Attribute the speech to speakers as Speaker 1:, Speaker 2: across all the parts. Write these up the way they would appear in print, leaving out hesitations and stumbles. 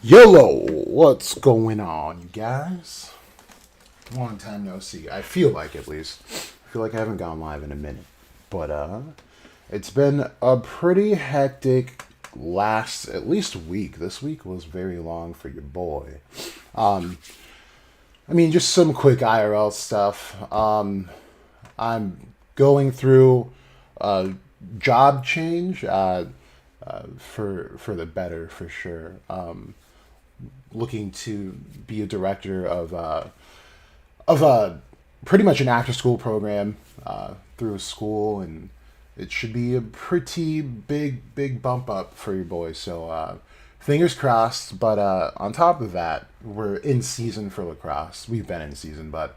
Speaker 1: YOLO! What's going on, you guys? Long time no see. I feel like, at least. I feel like I haven't gone live in a minute. But, it's been a pretty hectic last, at least week. This week was very long for your boy. I mean, just some quick IRL stuff. I'm going through a job change, for the better, for sure. Looking to be a director of pretty much an after school program through a school, and it should be a pretty big bump up for your boy. So fingers crossed. But on top of that, we're in season for lacrosse. We've been in season, but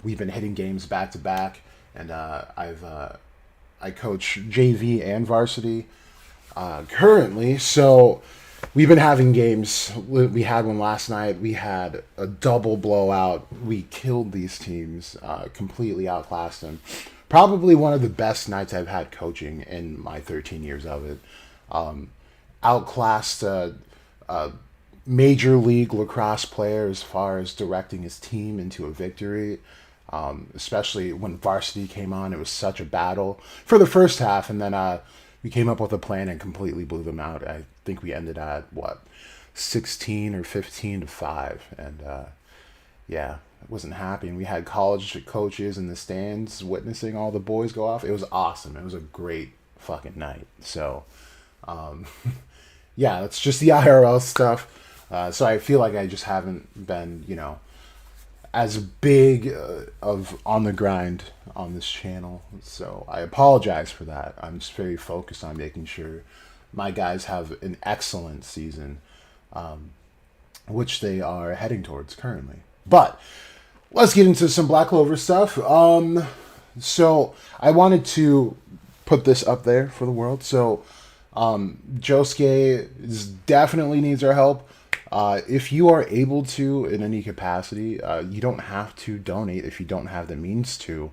Speaker 1: we've been hitting games back to back, and I coach JV and varsity currently. So we've been having games. We had one last night. We had a double blowout. We killed these teams, completely outclassed them. Probably one of the best nights I've had coaching in my 13 years of it. Outclassed a major league lacrosse player as far as directing his team into a victory. Especially when varsity came on, it was such a battle for the first half, and then we came up with a plan and completely blew them out. I think we ended at 16 or 15-5, and yeah, I wasn't happy. And we had college coaches in the stands witnessing all the boys go off. It was awesome. It was a great fucking night. So yeah, that's just the IRL stuff. So I feel like I just haven't been, as big of on the grind on this channel. So I apologize for that. I'm just very focused on making sure my guys have an excellent season, which they are heading towards currently. But let's get into some Black Clover stuff. So I wanted to put this up there for the world. So Josuke definitely needs our help. If you are able to in any capacity, you don't have to donate if you don't have the means to.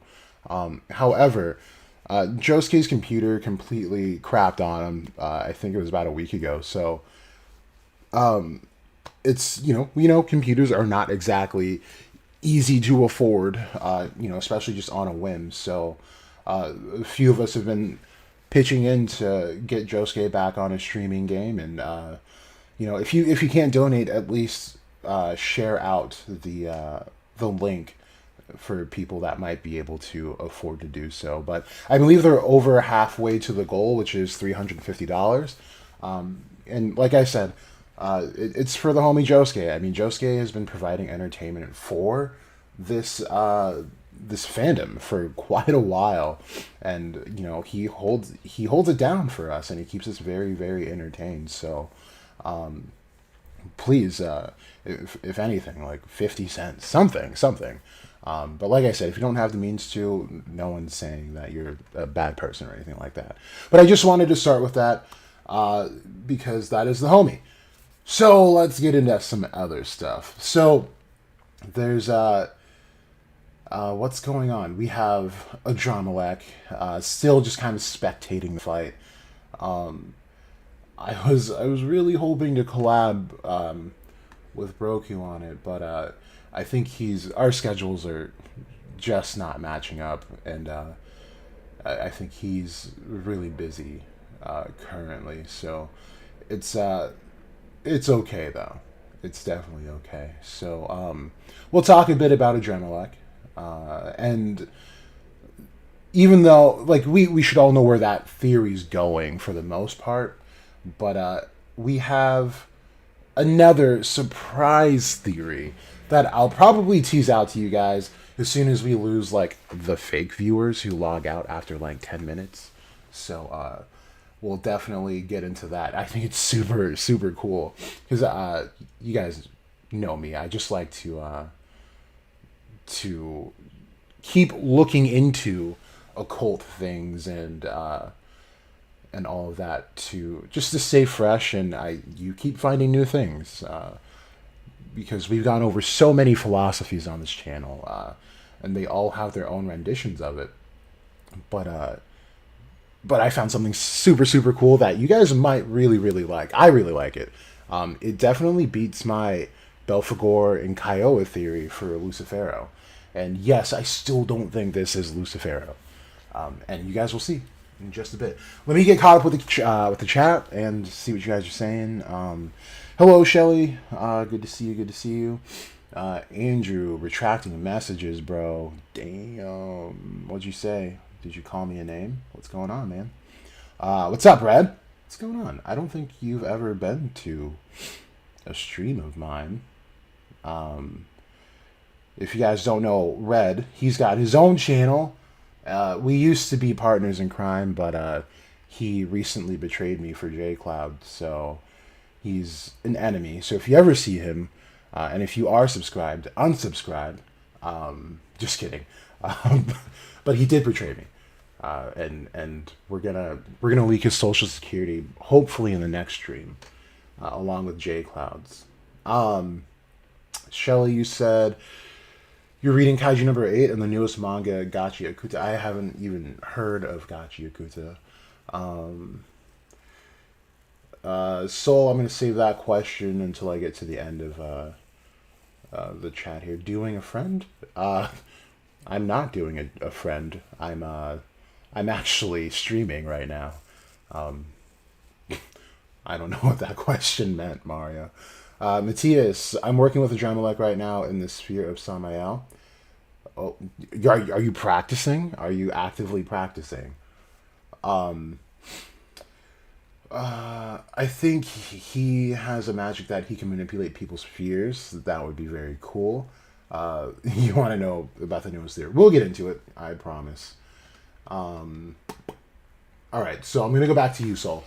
Speaker 1: However, Josuke's computer completely crapped on him. I think it was about a week ago. So, it's, we know computers are not exactly easy to afford, especially just on a whim. So, a few of us have been pitching in to get Josuke back on his streaming game, and if you can't donate, at least share out the link for people that might be able to afford to do so. But I believe they're over halfway to the goal, which is $350. And like I said, it's for the homie Josuke. I mean, Josuke has been providing entertainment for this this fandom for quite a while, and he holds it down for us, and he keeps us very, very entertained. So please, if anything, like 50 cents, something, But like I said, if you don't have the means to, no one's saying that you're a bad person or anything like that. But I just wanted to start with that because that is the homie. So let's get into some other stuff. So there's what's going on? We have Adrammelech still just kind of spectating the fight. I was really hoping to collab with Broku on it, but I think our schedules are just not matching up, and I think he's really busy currently. So it's okay though. It's definitely okay. So we'll talk a bit about Adrammelech, and even though like we should all know where that theory's going for the most part, but we have another surprise theory that I'll probably tease out to you guys as soon as we lose like the fake viewers who log out after like 10 minutes. So we'll definitely get into that. I think it's super super cool because you guys know me. I just like to keep looking into occult things and all of that to just to stay fresh, and you keep finding new things because we've gone over so many philosophies on this channel, and they all have their own renditions of it. But I found something super super cool that you guys might really really like. I really like it. It definitely beats my Belphegor and Kiowa theory for Lucifero, and yes, I still don't think this is Lucifero, and you guys will see in just a bit. Let me get caught up with the chat and see what you guys are saying. Hello, Shelly. Good to see you. Good to see you. Andrew, retracting messages, bro. Damn. What'd you say? Did you call me a name? What's going on, man? What's up, Brad? What's going on? I don't think you've ever been to a stream of mine. If you guys don't know Red, he's got his own channel. We used to be partners in crime, but he recently betrayed me for JCloud, so he's an enemy. So if you ever see him, and if you are subscribed, unsubscribe. Just kidding. But he did betray me, and we're gonna leak his social security hopefully in the next stream, along with JClouds. Shelly, you said you're reading Kaiju number 8 and the newest manga, Gachi Akuta. I haven't even heard of Gachi Akuta. So I'm going to save that question until I get to the end of the chat here. Doing a friend? I'm not doing a friend. I'm actually streaming right now. I don't know what that question meant, Mario. Matthias, I'm working with Adrammelech right now in the sphere of Samael. Oh, are you practicing? Are you actively practicing? I think he has a magic that he can manipulate people's fears. That would be very cool. You want to know about the newest theory? We'll get into it, I promise. All right, so I'm going to go back to you, Sol.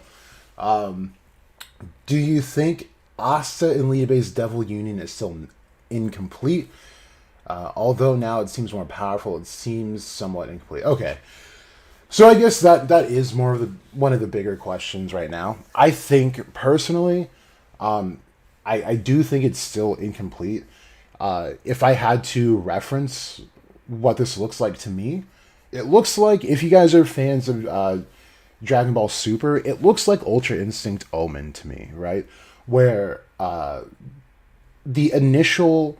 Speaker 1: Do you think Asta and Liabe's Devil Union is still incomplete? Although now it seems more powerful, it seems somewhat incomplete. Okay. So I guess that is more of one of the bigger questions right now. I think, personally, I do think it's still incomplete. If I had to reference what this looks like to me, it looks like, if you guys are fans of Dragon Ball Super, it looks like Ultra Instinct Omen to me, right? Where the initial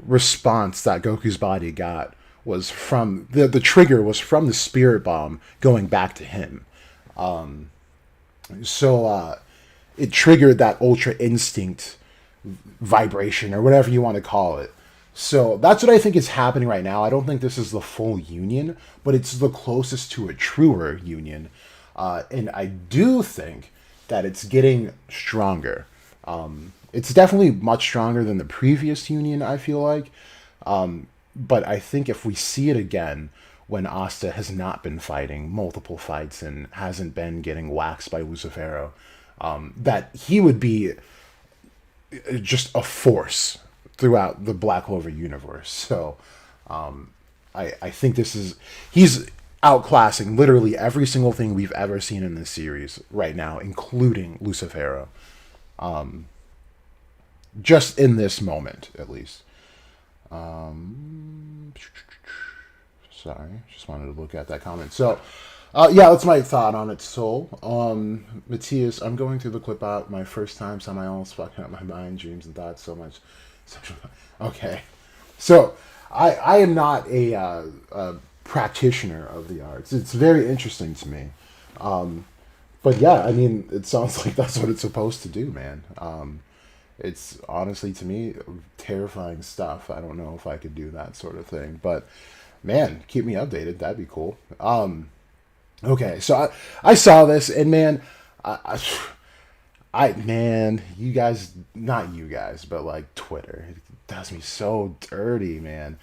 Speaker 1: response that Goku's body got was from the trigger was from the spirit bomb going back to him. So it triggered that Ultra Instinct vibration or whatever you want to call it. So that's what I think is happening right now. I don't think this is the full union, but it's the closest to a truer union. And I do think that it's getting stronger. It's definitely much stronger than the previous union, I feel like. But I think if we see it again, when Asta has not been fighting multiple fights and hasn't been getting waxed by Lucifero, that he would be just a force throughout the Black Clover universe. So I think he's outclassing literally every single thing we've ever seen in this series right now, including Lucifero. Just in this moment, at least. Sorry, just wanted to look at that comment. So, yeah, that's my thought on it, Soul. Matthias, I'm going through the clip out my first time, so my almost fucking up my mind, dreams, and thoughts so much. Okay. So, I am not a practitioner of the arts. It's very interesting to me. But yeah, I mean, it sounds like that's what it's supposed to do, man. It's honestly, to me, terrifying stuff. I don't know if I could do that sort of thing. But, man, keep me updated. That'd be cool. Okay, so I saw this, and man, man, you guys, not you guys, but like Twitter, it does me so dirty, man.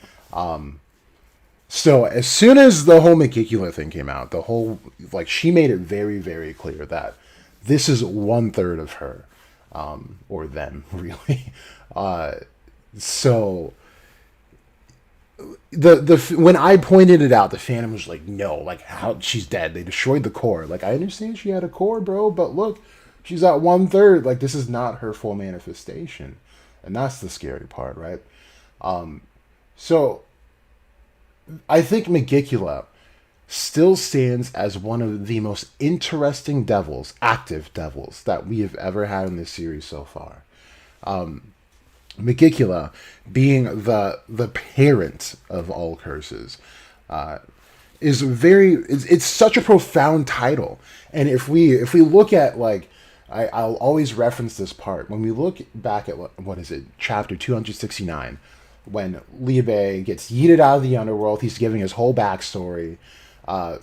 Speaker 1: So as soon as the whole Megicula thing came out, she made it very, very clear that this is 1/3 of her, or them, really. So when I pointed it out, the fandom was like, no, like, how, she's dead. They destroyed the core. Like, I understand she had a core, bro, but look, she's at 1/3. Like, this is not her full manifestation. And that's the scary part, right? So I think Megicula still stands as one of the most interesting devils, active devils, that we have ever had in this series so far. Megicula, being the parent of all curses, it's such a profound title. And if we look at, like, I'll always reference this part when we look back at what is it, chapter 269, when Liu Bei gets yeeted out of the underworld. He's giving his whole backstory.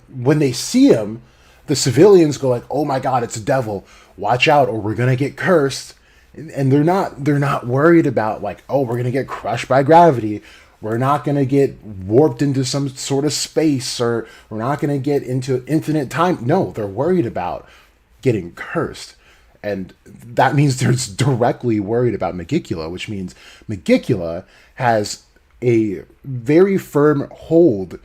Speaker 1: When they see him, the civilians go like, "Oh my God, it's a devil! Watch out, or we're gonna get cursed." And they're not worried about, like, oh, we're gonna get crushed by gravity. We're not gonna get warped into some sort of space, or we're not gonna get into infinite time. No, they're worried about getting cursed. And that means they're directly worried about Megicula, which means Megicula has a very firm hold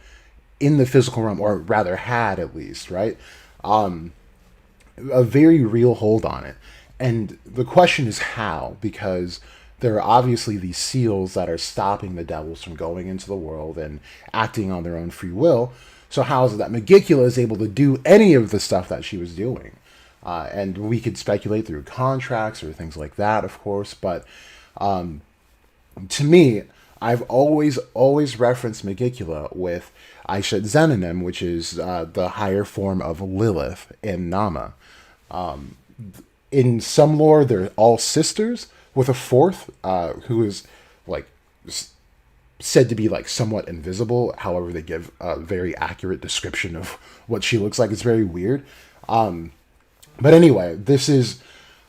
Speaker 1: in the physical realm, or rather had, at least, right? A very real hold on it. And the question is how, because there are obviously these seals that are stopping the devils from going into the world and acting on their own free will. So how is it that Megicula is able to do any of the stuff that she was doing? And we could speculate through contracts or things like that, of course. But to me, I've always referenced Megicula with Aishat Zenonim, which is the higher form of Lilith in Nama. In some lore, they're all sisters, with a fourth who is, like, said to be, like, somewhat invisible. However, they give a very accurate description of what she looks like. It's very weird. But anyway, this is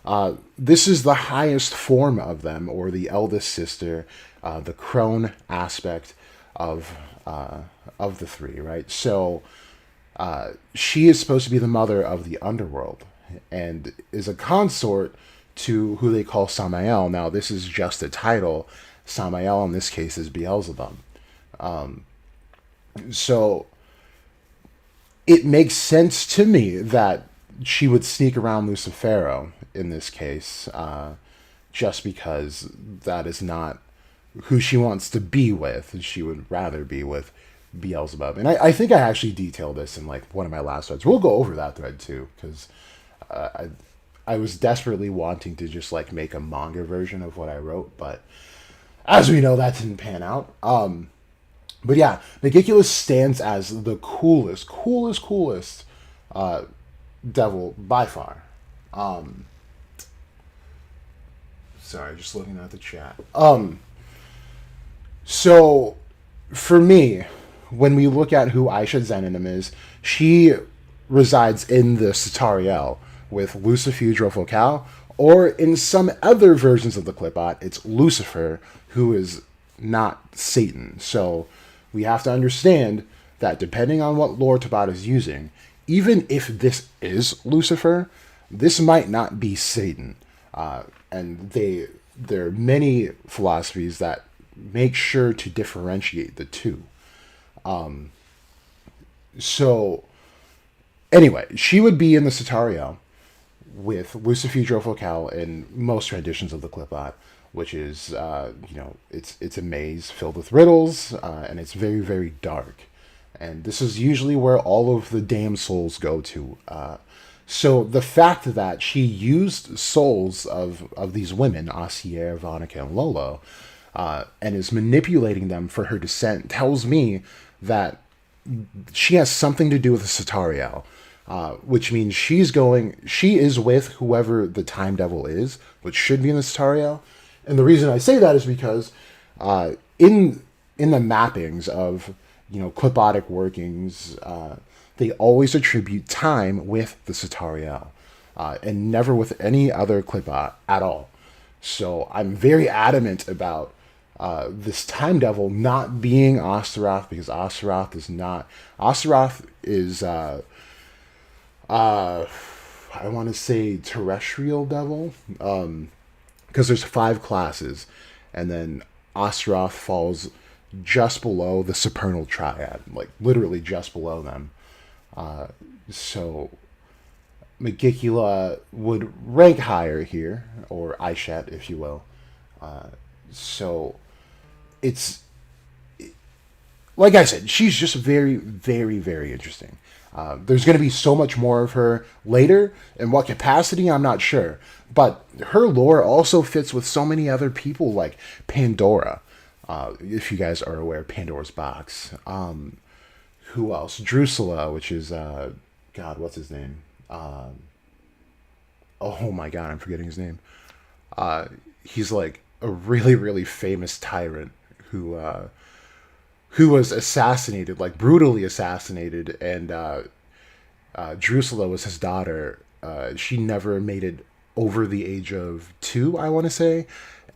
Speaker 1: the highest form of them, or the eldest sister, the crone aspect of the three, right? So she is supposed to be the mother of the underworld, and is a consort to who they call Samael. Now, this is just a title. Samael, in this case, is Beelzebub. So it makes sense to me that she would sneak around Lucifero in this case, just because that is not who she wants to be with. She would rather be with Beelzebub. And I think I actually detailed this in, like, one of my last threads. We'll go over that thread too, because I was desperately wanting to just, like, make a manga version of what I wrote, but as we know, that didn't pan out. But yeah, Megicula stands as the coolest devil by far. Sorry, just looking at the chat. So for me, when we look at who Aisha Zenonim is, she resides in the Satariel with Lucifugro Focal, or in some other versions of the Clipot, it's Lucifer, who is not Satan. So we have to understand that depending on what lore Tabat is using, even if this is Lucifer, this might not be Satan. And there are many philosophies that make sure to differentiate the two. So anyway, she would be in the Satario with Lucifugio Focal in most renditions of the Clipot, which is it's a maze filled with riddles, and it's very, very dark. And this is usually where all of the damned souls go to. So the fact that she used souls of these women, Asier, Vonica, and Lolo, and is manipulating them for her descent tells me that she has something to do with the Satario, which means she is with whoever the Time Devil is, which should be in the Satario. And the reason I say that is because in the mappings of clipotic workings, they always attribute time with the Satario, and never with any other clipot at all. So I'm very adamant about this Time Devil not being Astaroth, because Astaroth is not. Astaroth is I want to say terrestrial devil, because there's 5 classes, and then Astaroth falls just below the supernal triad, like literally just below them. So Megicula would rank higher here, or Aishet, if you will. So it's, like I said, she's just very, very, very interesting. There's going to be so much more of her later. In what capacity, I'm not sure. But her lore also fits with so many other people, like Pandora. If you guys are aware of Pandora's Box. Who else? Drusilla, which is, God, what's his name? Oh my God, I'm forgetting his name. He's like a really, really famous tyrant who was assassinated, like brutally assassinated, and Drusilla was his daughter. She never made it over the age of 2, I want to say,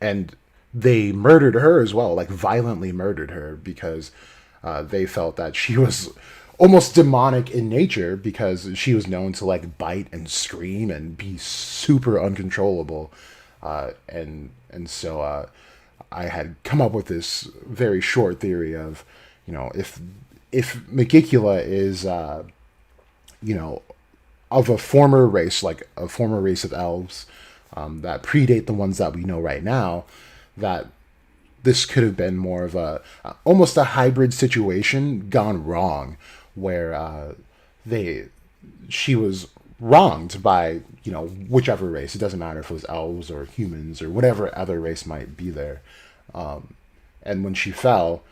Speaker 1: and they murdered her as well, like violently murdered her, because they felt that she was almost demonic in nature, because she was known to like bite and scream and be super uncontrollable, and so I had come up with this very short theory of, if Megicula is of a former race, like a former race of elves that predate the ones that we know right now, that this could have been more of almost a hybrid situation gone wrong, where she was wronged by whichever race. It doesn't matter if it was elves or humans or whatever other race might be there. And when she fell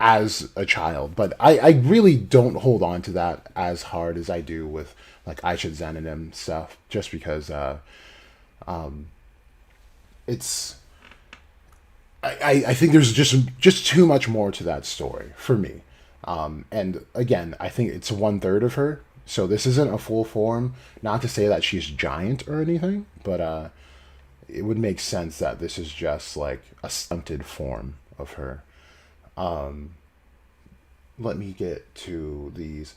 Speaker 1: as a child. But I really don't hold on to that as hard as I do with like Aisha Xananim stuff, just because it's I think there's just too much more to that story for me. And again, I think it's 1/3 of her, so this isn't a full form. Not to say that she's giant or anything, but it would make sense that this is just like a stunted form of her. Let me get to these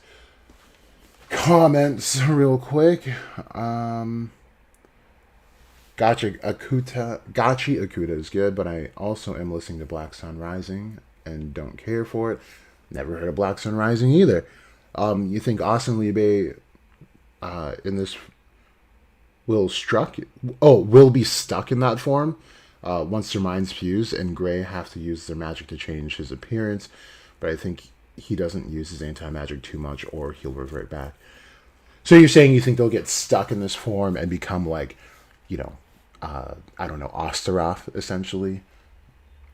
Speaker 1: comments real quick. Gachi Akuta is good, but I also am listening to Black Sun Rising and don't care for it. Never heard of Black Sun Rising either. You think Austin Liebe in this will be stuck in that form once their minds fuse, and Grey have to use their magic to change his appearance, but I think he doesn't use his anti-magic too much, or he'll revert back. So you're saying you think they'll get stuck in this form and become like, I don't know, Osteroth, essentially?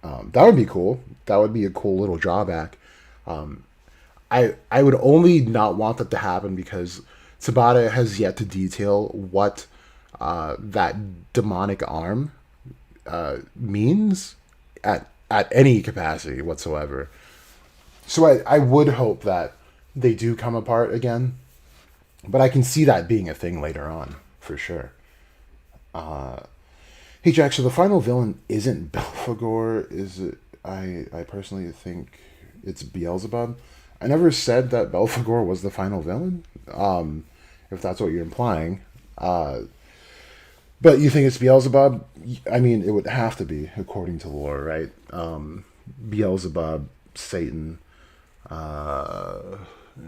Speaker 1: That would be cool. That would be a cool little drawback. I would only not want that to happen because Tabata has yet to detail what that demonic arm means at any capacity whatsoever. So I would hope that they do come apart again, but I can see that being a thing later on for sure. Hey Jack, so the final villain isn't Belphegor, is it? I personally think it's Beelzebub. I never said that Belphegor was the final villain. If that's what you're implying. But you think it's Beelzebub? I mean, it would have to be according to lore, right? Beelzebub, Satan, uh,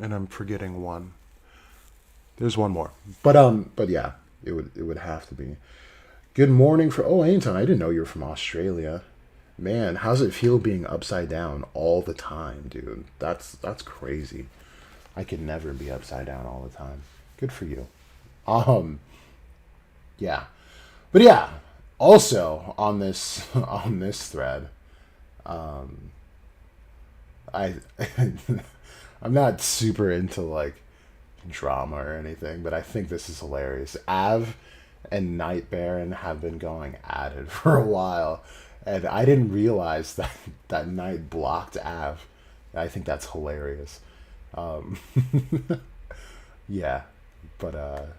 Speaker 1: and I'm forgetting one. There's one more, but yeah, it would have to be. Good morning for Anton. I didn't know you were from Australia. Man, how's it feel being upside down all the time, dude? That's crazy. I could never be upside down all the time. Good for you. Um, yeah, but yeah. Also on this on this thread, I I'm not super into like drama or anything, but I think this is hilarious. Av and Night Baron have been going at it for a while, and I didn't realize that Night blocked Av. I think that's hilarious. Um, yeah, but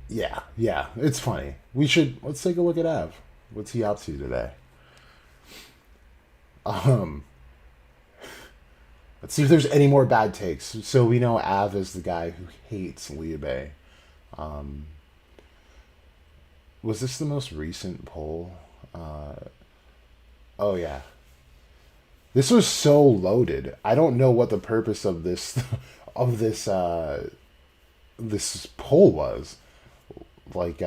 Speaker 1: yeah, it's funny. Let's take a look at Av. What's he up to today? Um, let's see if there's any more bad takes. So we know Av is the guy who hates Liu. Um, was this the most recent poll? Uh, oh yeah, this was so loaded. I don't know what the purpose of this of this poll was. Like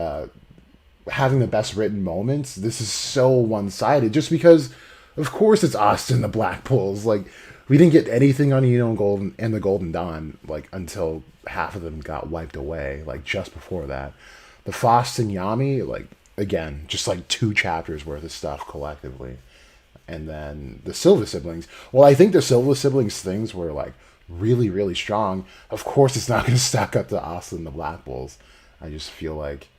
Speaker 1: having the best written moments. This is so one sided. Just because, of course, it's Asta and the Black Bulls. Like we didn't get anything on Eno and Golden and the Golden Dawn like until half of them got wiped away. Like just before that, the Faust and Yami. Like again, just like 2 chapters worth of stuff collectively. And then the Silva siblings. Well, I think the Silva siblings things were like really, really strong. Of course, it's not going to stack up to Asta and the Black Bulls. I just feel like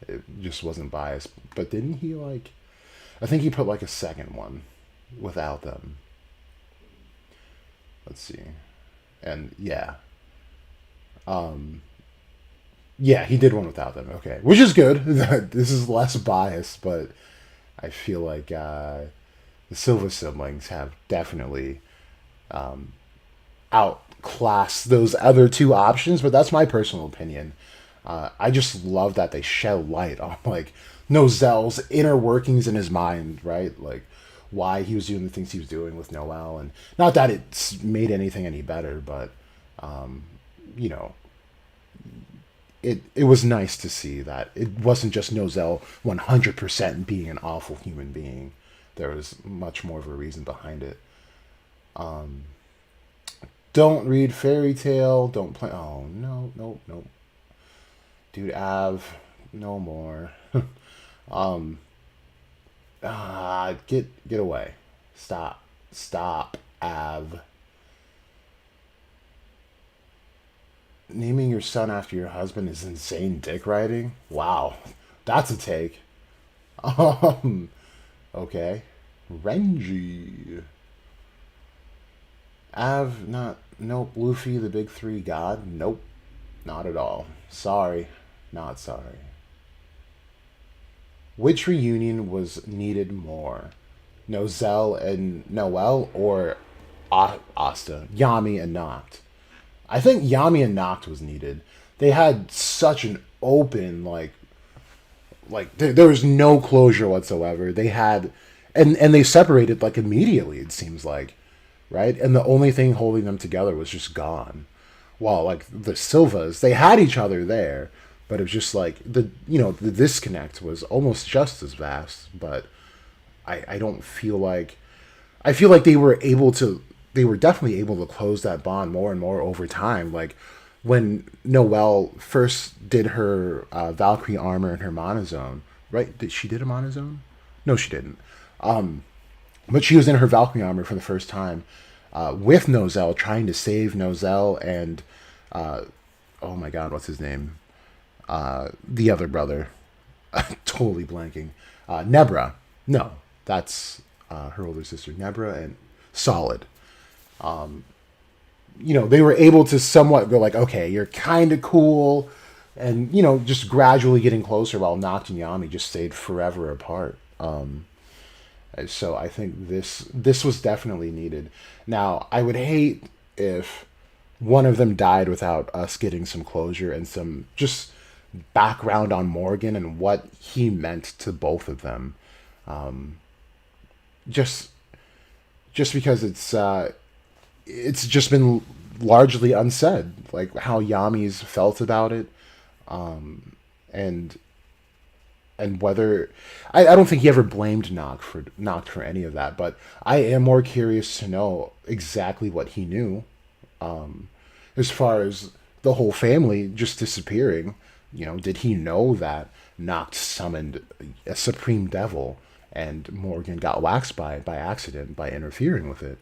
Speaker 1: it just wasn't biased. But didn't he like? I think he put like a second one without them. Let's see. And um, yeah, he did one without them. Okay, which is good. This is less biased, but I feel like the Silva siblings have definitely um, outclassed those other 2 options. But that's my personal opinion. I just love that they shed light on like Nozel's inner workings in his mind, right? Like why he was doing the things he was doing with Noel, and not that it's made anything any better, but um, you know, it was nice to see that it wasn't just Nozel 100% being an awful human being. There was much more of a reason behind it. Um, don't read fairy tale. Don't play. Oh no, no, no. Dude, Av, no more. um, get away. Stop, Av. Naming your son after your husband is insane dick riding. Wow, that's a take. Um, okay, Renji. Av, not nope. Luffy, the big three god. Nope, not at all. Sorry, not sorry. Which reunion was needed more? Nozel and Noel or Asta? Yami and Noct? I think Yami and Noct was needed. They had such an open there was no closure whatsoever. They had and they separated like immediately, it seems like, right? And the only thing holding them together was just gone. While like the Silvas, they had each other there, but it was just like the disconnect was almost just as vast. But I don't feel like I feel like they were definitely able to close that bond more and more over time. Like when Noelle first did her Valkyrie armor and her monozone, right? Did she did a monozone? No, she didn't. Um, but she was in her Valkyrie armor for the first time with Nozel, trying to save Nozel and uh, oh my god, what's his name? The other brother. Totally blanking. Nebra. No, that's her older sister, Nebra, and Solid. They were able to somewhat go like, okay, you're kind of cool, and just gradually getting closer while Noct and Yami just stayed forever apart. So I think this was definitely needed. Now, I would hate if one of them died without us getting some closure and some just background on Morgan and what he meant to both of them. Just because it's just been largely unsaid, like how Yami's felt about it, and whether I don't think he ever blamed Noct for any of that, but I am more curious to know exactly what he knew, as far as the whole family just disappearing. Did he know that Noct summoned a supreme devil and Morgan got waxed by accident by interfering with it?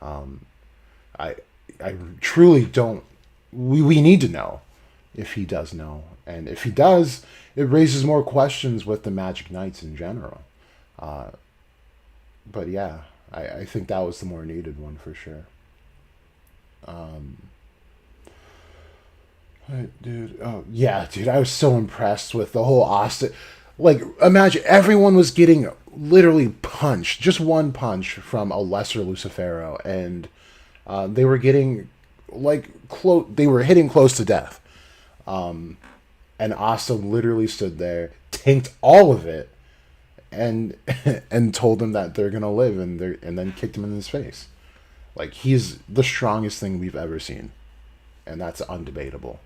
Speaker 1: I I truly don't. We need to know if he does know, and if he does, it raises more questions with the Magic Knights in general. Uh, but yeah, I think that was the more needed one for sure. Um, dude, oh yeah, dude, I was so impressed with the whole Asta. Like, imagine everyone was getting literally punched, just one punch from a lesser Lucifero, and they were getting like close. They were hitting close to death. Um, and Asta literally stood there, tanked all of it, and and told them that they're gonna live, and then kicked him in his face. Like, he's the strongest thing we've ever seen, and that's undebatable.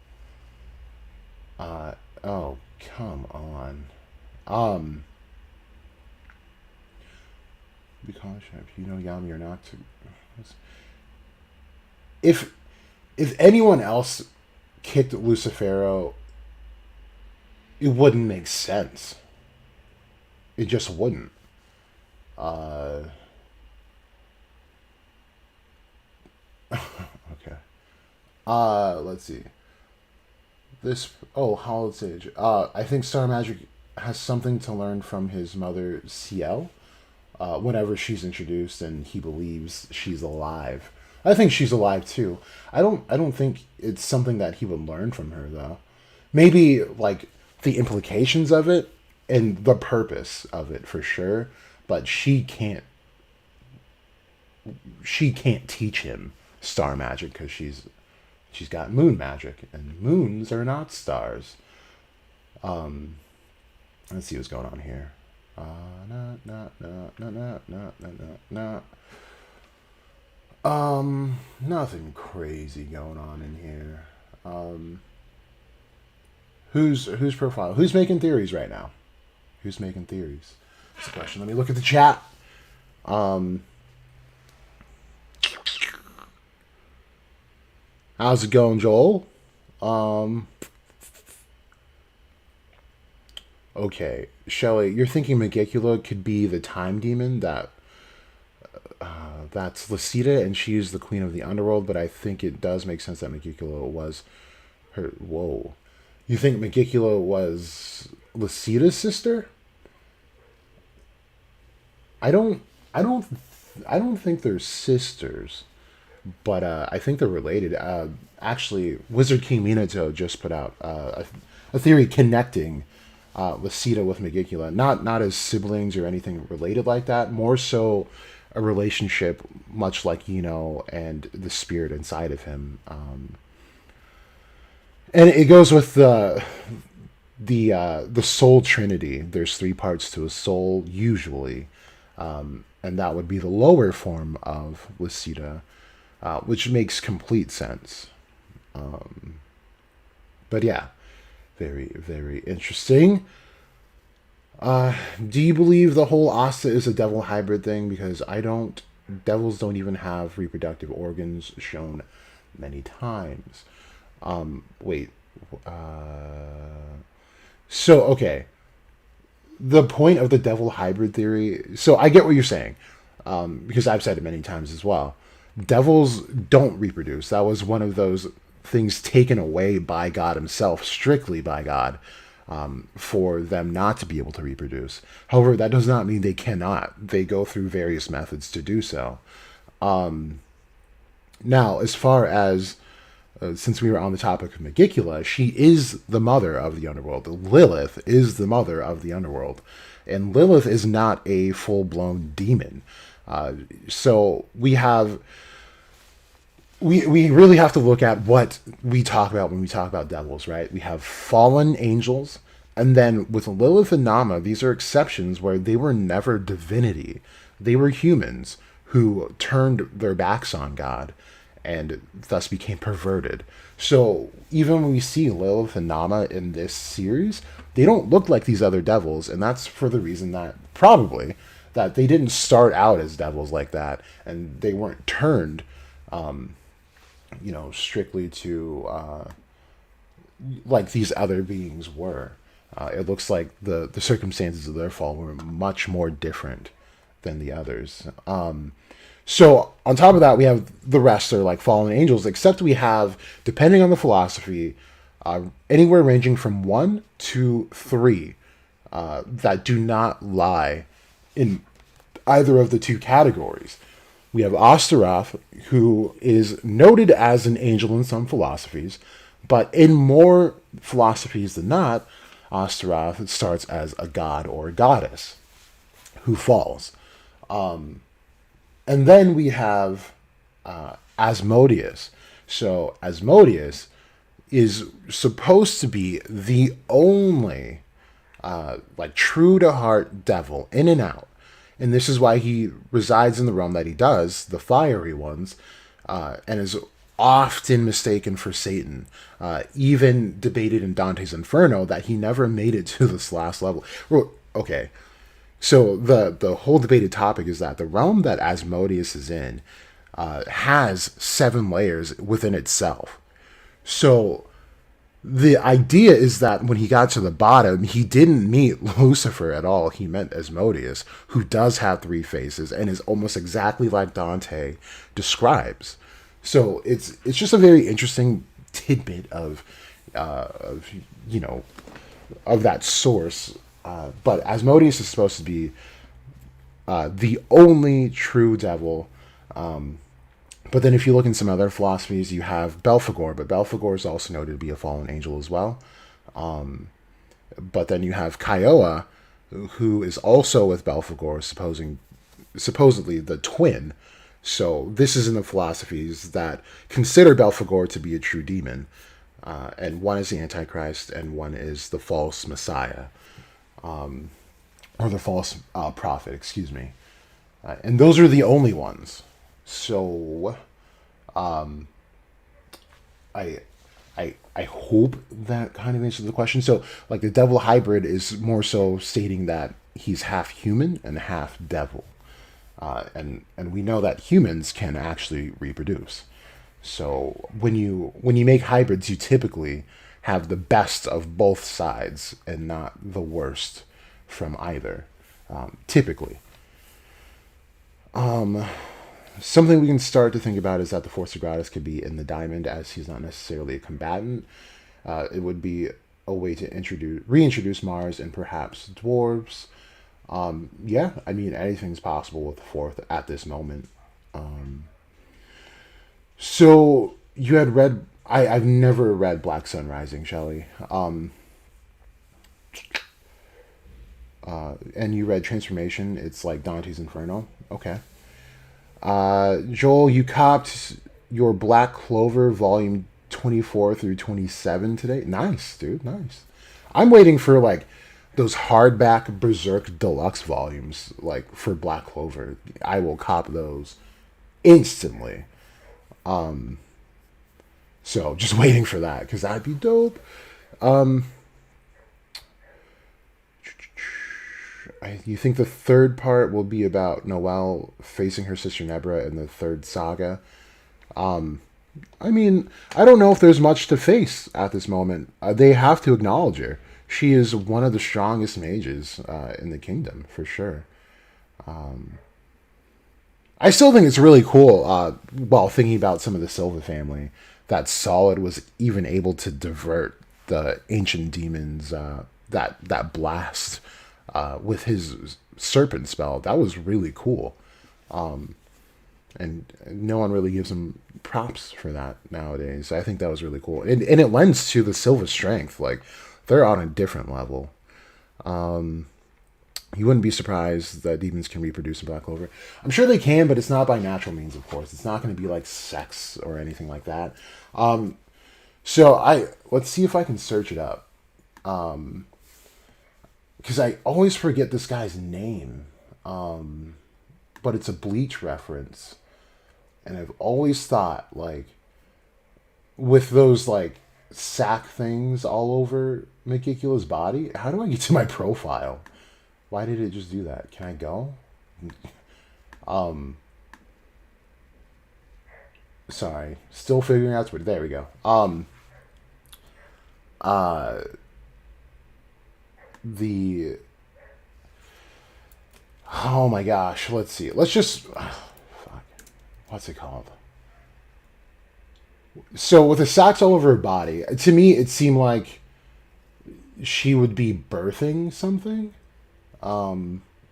Speaker 1: Oh, come on. Um, because if you know Yami or not, if anyone else kicked Lucifero, it wouldn't make sense. It just wouldn't. Uh, okay. Let's see. This Howled Sage. I think Star Magic has something to learn from his mother CL. Whenever she's introduced and he believes she's alive. I think she's alive too. I don't think it's something that he would learn from her though. Maybe like the implications of it and the purpose of it for sure, but she can't teach him star magic because she's got moon magic, and moons are not stars. Um, let's see what's going on here. No, no, no, no, no, no, no, no, no. Nothing crazy going on in here. Whose profile? Who's making theories right now? Who's making theories? That's the question. Let me look at the chat. Um, how's it going, Joel? Um, okay, Shelly, you're thinking Megicula could be the time demon that's Lysita, and she's the queen of the underworld. But I think it does make sense that Megicula was her. Whoa, you think Megicula was Lysita's sister? I don't. I don't. I don't think they're sisters, but I think they're related. Actually, Wizard King Minato just put out a theory connecting Lysita with Megicula, not as siblings or anything related like that. More so, a relationship much like and the spirit inside of him. And it goes with the soul trinity. There's three parts to a soul usually, and that would be the lower form of Lysita, which makes complete sense. But yeah, very, very interesting. Do you believe the whole Asta is a devil hybrid thing? Because I don't. Devils don't even have reproductive organs shown many times. Wait. So, okay. The point of the devil hybrid theory. So, I get what you're saying. Because I've said it many times as well. Devils don't reproduce. That was one of those things taken away by God himself, strictly by God, for them not to be able to reproduce. However, that does not mean they cannot. They go through various methods to do so. Now, as far as since we were on the topic of Megicula, she is the mother of the underworld. Lilith is the mother of the underworld, and Lilith is not a full-blown demon. So we have we really have to look at what we talk about when we talk about devils, right? We have fallen angels, and then with Lilith and Nama, these are exceptions where they were never divinity. They were humans who turned their backs on God and thus became perverted. So even when we see Lilith and Nama in this series, they don't look like these other devils, and that's for the reason that probably that they didn't start out as devils like that, and they weren't turned strictly to like these other beings were. It looks like the circumstances of their fall were much more different than the others. So on top of that, we have the rest are like fallen angels, except we have, depending on the philosophy, anywhere ranging from 1 to 3 that do not lie in either of the two categories. We have Astaroth, who is noted as an angel in some philosophies, but in more philosophies than not, Astaroth starts as a god or a goddess who falls. And then we have Asmodeus. So Asmodeus is supposed to be the only like true to heart devil in and out. And this is why he resides in the realm that he does, the fiery ones, and is often mistaken for Satan. Even debated in Dante's Inferno that he never made it to this last level. Well, okay, so the whole debated topic is that the realm that Asmodeus is in has 7 layers within itself. So the idea is that when he got to the bottom, he didn't meet Lucifer at all. He met Asmodeus, who does have 3 faces and is almost exactly like Dante describes. So it's just a very interesting tidbit of that source. But Asmodeus is supposed to be the only true devil. But then if you look in some other philosophies, you have Belphegor, but Belphegor is also noted to be a fallen angel as well. But then you have Kiowa, who is also with Belphegor, supposedly the twin. So this is in the philosophies that consider Belphegor to be a true demon. And one is the Antichrist, and one is the false Messiah. Or the false prophet, excuse me. And those are the only ones. So, I hope that kind of answers the question. So, like the devil hybrid is more so stating that he's half human and half devil, and we know that humans can actually reproduce. So when you make hybrids, you typically have the best of both sides and not the worst from either, typically. Something we can start to think about is that the Force Sagradas could be in the diamond, as he's not necessarily a combatant. It would be a way to reintroduce Mars and perhaps dwarves. Yeah, I mean, anything's possible with the fourth at this moment. So you had read. I've never read Black Sun Rising, Shelley. And you read Transformation. It's like Dante's Inferno. Okay. Joel, you copped your Black Clover volume 24 through 27 today. Nice, dude. Nice. I'm waiting for like those hardback Berserk Deluxe volumes, like for Black Clover. I will cop those instantly. So just waiting for that because that'd be dope. You think the third part will be about Noelle facing her sister Nebra in the third saga? I mean, I don't know if there's much to face at this moment. They have to acknowledge her. She is one of the strongest mages in the kingdom, for sure. I still think it's really cool, while thinking about some of the Silva family, that Solid was even able to divert the ancient demons, that blast with his serpent spell. That was really cool. And no one really gives him props for that nowadays. I think that was really cool. And it lends to the Silva strength. Like, they're on a different level. You wouldn't be surprised that demons can reproduce in Black Clover. I'm sure they can, but it's not by natural means, of course. It's not going to be like sex or anything like that. So let's see if I can search it up. Because I always forget this guy's name. But it's a Bleach reference. And I've always thought, like, with those, like, sack things all over Megicula's body, how do I get to my profile? Why did it just do that? Can I go? Sorry. Still figuring out what. There we go. Uh, the. Oh my gosh. Let's see. Let's just. Fuck. What's it called? So with the socks all over her body, to me it seemed like she would be birthing something.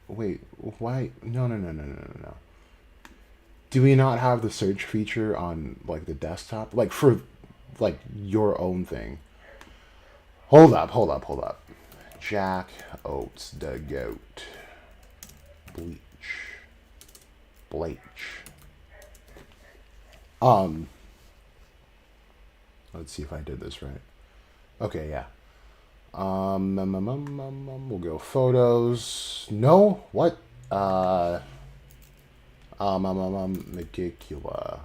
Speaker 1: Wait, why? No, no, no, no, no, no, no. Do we not have the search feature on like the desktop, like for like your own thing? Hold up, hold up, hold up. Jack Oates the goat. Bleach. Bleach. Um, let's see if I did this right. Okay, yeah. We'll go photos. No, what? Megicula.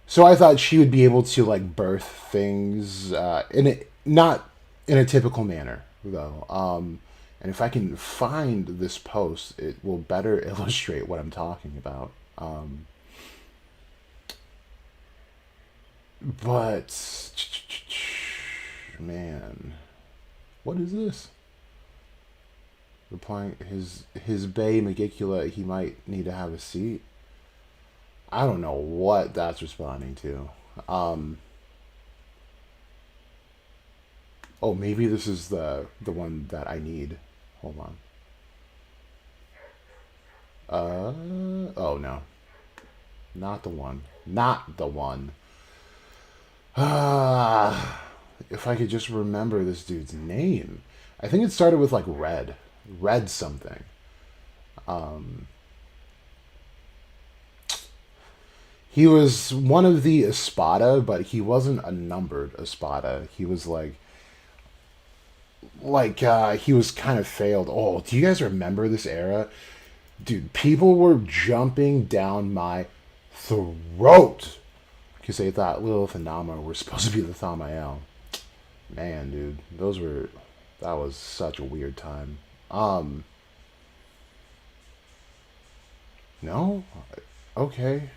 Speaker 1: So I thought she would be able to like birth things in a, not in a typical manner though. And if I can find this post, it will better illustrate what I'm talking about. But man, what is this? Replying his bay Megicula, he might need to have a seat. I don't know what that's responding to. Um, oh, maybe this is the one that I need. Hold on. Oh no, not the one. Not the one. Ah, if I could just remember this dude's name. I think it started with like red. Red something. Um, he was one of the Espada, but he wasn't a numbered Espada. He was he was kind of failed. Oh, do you guys remember this era? Dude, people were jumping down my throat because they thought Lilith and Nama were supposed to be the Thamael. Man, dude, that was such a weird time. Um, no? Okay.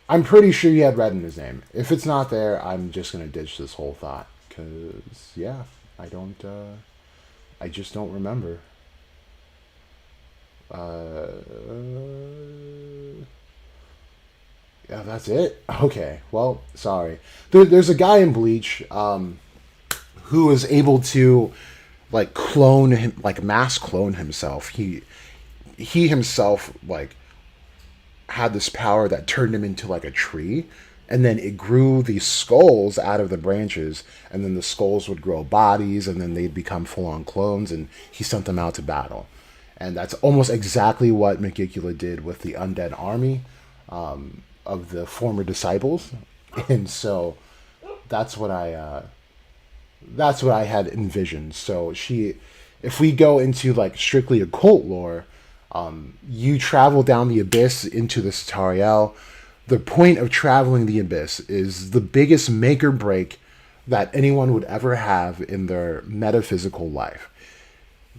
Speaker 1: I'm pretty sure he had red in his name. If it's not there, I'm just gonna ditch this whole thought. Cause yeah, I don't I just don't remember. Uh yeah, that's it. Okay. Well, sorry. There's a guy in Bleach who is able to like clone him, like mass clone himself. He himself like had this power that turned him into like a tree, and then it grew these skulls out of the branches, and then the skulls would grow bodies, and then they'd become full-on clones, and he sent them out to battle. And that's almost exactly what Megicula did with the undead army of the former disciples. And so that's what I had envisioned. So if we go into like strictly occult lore, you travel down the abyss into the Satariel. The point of traveling the abyss is the biggest make or break that anyone would ever have in their metaphysical life.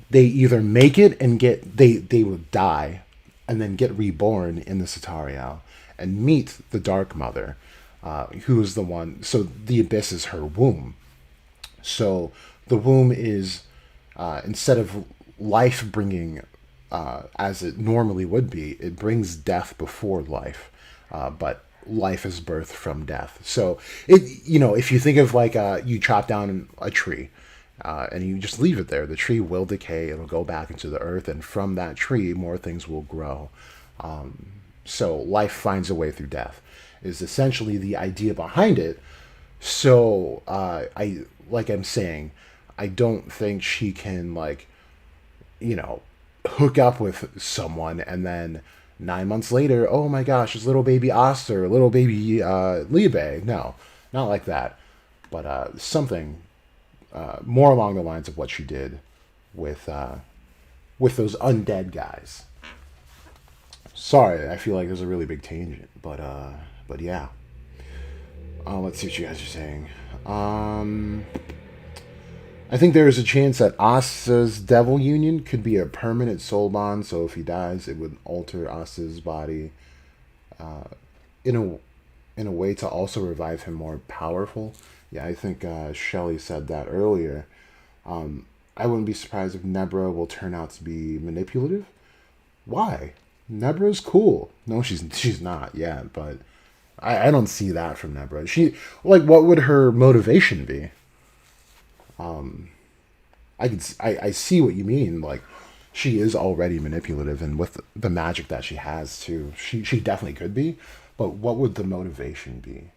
Speaker 1: They either make it and they would die and then get reborn in the Satariel and meet the Dark Mother, who is the one. So the abyss is her womb. So the womb is instead of life bringing as it normally would be, it brings death before life, but life is birthed from death. So if you think of like you chop down a tree and you just leave it there, the tree will decay. It'll go back into the earth, and from that tree, more things will grow. So life finds a way through death is essentially the idea behind it. So like I'm saying, I don't think she can, like, you know, hook up with someone and then 9 months later, oh my gosh, it's little baby Asta or little baby Liebe. No, not like that. But something more along the lines of what she did with those undead guys. Sorry, I feel like there's a really big tangent, but yeah. Let's see what you guys are saying. I think there is a chance that Asta's devil union could be a permanent soul bond. So if he dies, it would alter Asta's body in a way to also revive him more powerful. Yeah, I think Shelley said that earlier. I wouldn't be surprised if Nebra will turn out to be manipulative. Why? Nebra's cool. No, she's not yet, but I don't see that from Nebra. What would her motivation be? I see what you mean. Like, she is already manipulative, and with the magic that she has too, she definitely could be. But what would the motivation be?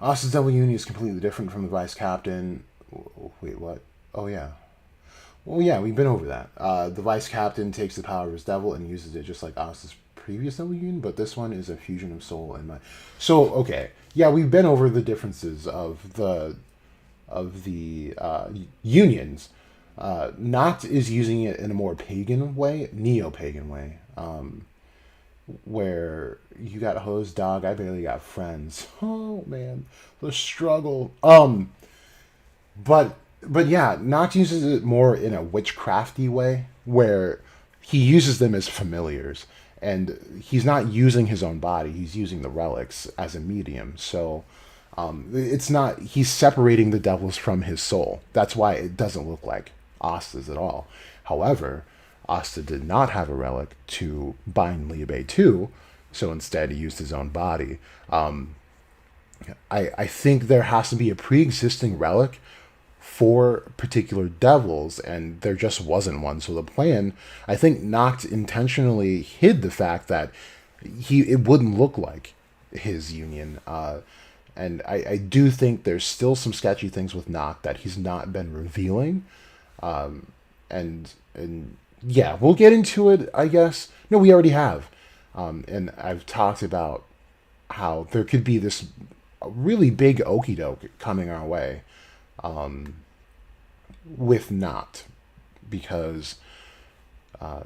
Speaker 1: Austin's Devil Union is completely different from the Vice Captain. Wait, what? Oh yeah. Well, yeah, we've been over that. The Vice Captain takes the power of his devil and uses it just like Austin's previous Devil Union, but this one is a fusion of soul and mind. So, okay, yeah, we've been over the differences of the unions. Noct is using it in a more pagan way, neo-pagan way, where you got hosed, dog. I barely got friends. Oh man, the struggle. But yeah, Noct uses it more in a witchcrafty way, where he uses them as familiars, and he's not using his own body; he's using the relics as a medium. So it's not, he's separating the devils from his soul. That's why it doesn't look like Asta's at all. However, Asta did not have a relic to bind Liebe to, so instead he used his own body. I think there has to be a pre-existing relic for particular devils, and there just wasn't one. So the plan, I think Noct intentionally hid the fact that it wouldn't look like his union. And I do think there's still some sketchy things with Noct that he's not been revealing. And yeah, we'll get into it, I guess. No, we already have. And I've talked about how there could be this really big okie doke coming our way with Noct, because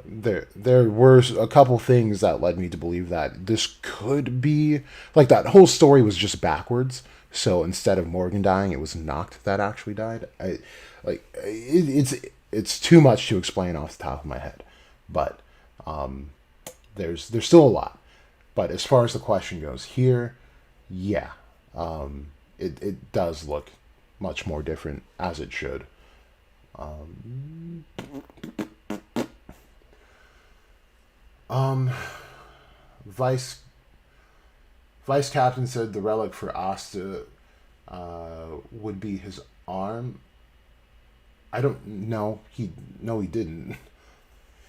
Speaker 1: there were a couple things that led me to believe that this could be, like, that whole story was just backwards. So instead of Morgan dying, it was Noct that actually died. It's too much to explain off the top of my head, but there's still a lot. But as far as the question goes here, yeah, it does look much more different, as it should. Vice Captain said the relic for Asta would be his arm. I don't know. He didn't.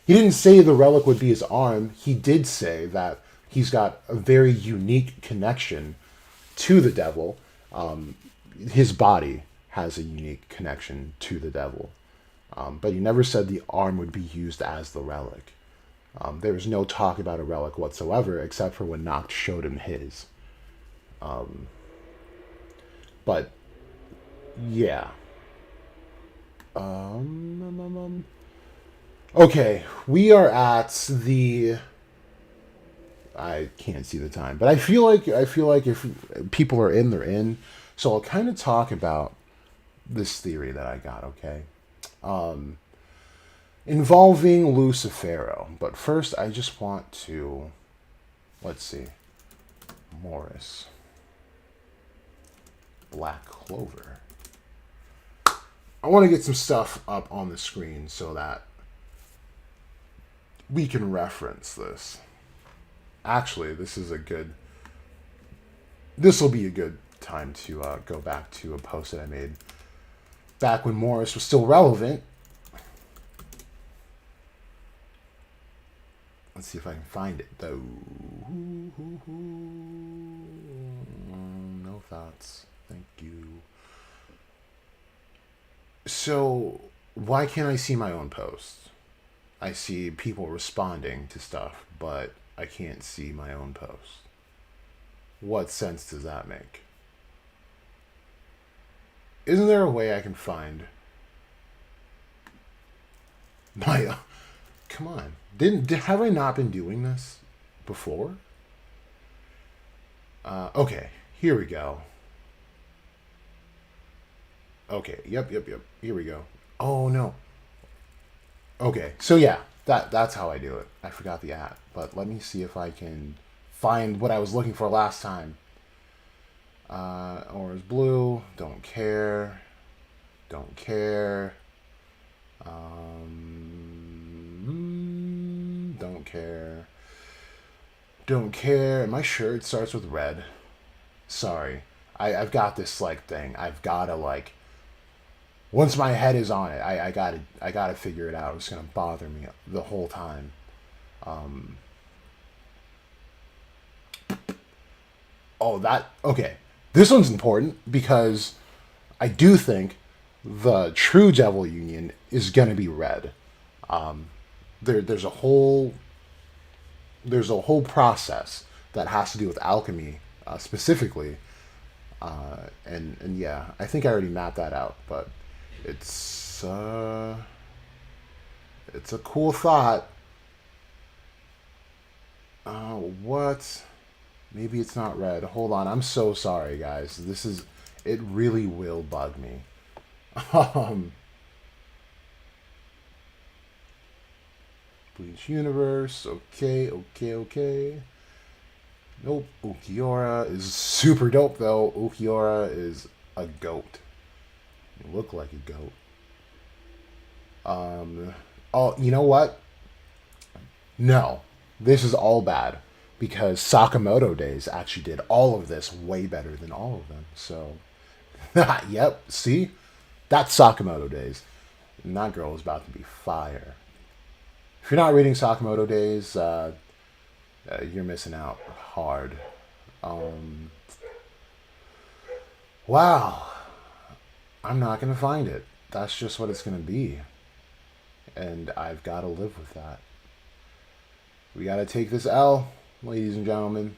Speaker 1: He didn't say the relic would be his arm. He did say that he's got a very unique connection to the devil. His body has a unique connection to the devil. But he never said the arm would be used as the relic. There was no talk about a relic whatsoever, except for when Noct showed him his. But, yeah. Okay, we are at the... I can't see the time, but I feel like if people are in, they're in. So I'll kind of talk about this theory that I got, okay? Involving Lucifero. But first, I just want to... Let's see. Morris. Black Clover. I want to get some stuff up on the screen so that we can reference this. Actually, this will be a good time to go back to a post that I made back when Morris was still relevant. Let's see if I can find it, though. No thoughts. Thank you. So, why can't I see my own posts? I see people responding to stuff, but I can't see my own posts. What sense does that make? Isn't there a way I can find my... Come on. Have I not been doing this before? Okay, here we go. Okay, yep. Here we go. Oh no. Okay, so yeah, that's how I do it. I forgot the app, but let me see if I can find what I was looking for last time. Or is blue? Don't care. Don't care. Don't care. Don't care. My shirt starts with red. Sorry. I've got this like thing. I've gotta like once my head is on it, I gotta figure it out. It's gonna bother me the whole time. Um that okay. This one's important because I do think the true Devil Union is gonna be red. Um, there's a whole process that has to do with alchemy specifically, and yeah, I think I already mapped that out, but it's it's a cool thought. What? Maybe it's not red. Hold on, I'm so sorry, guys. It really will bug me. Um, Bleach Universe. Okay. Nope. Ukiora is super dope, though. Ukiora is a goat. You look like a goat. Oh, you know what? No. This is all bad. Because Sakamoto Days actually did all of this way better than all of them. So, yep. See? That's Sakamoto Days. And that girl is about to be fire. If you're not reading Sakamoto Days, you're missing out hard. Um, wow. I'm not going to find it. That's just what it's going to be. And I've got to live with that. We got to take this L, ladies and gentlemen.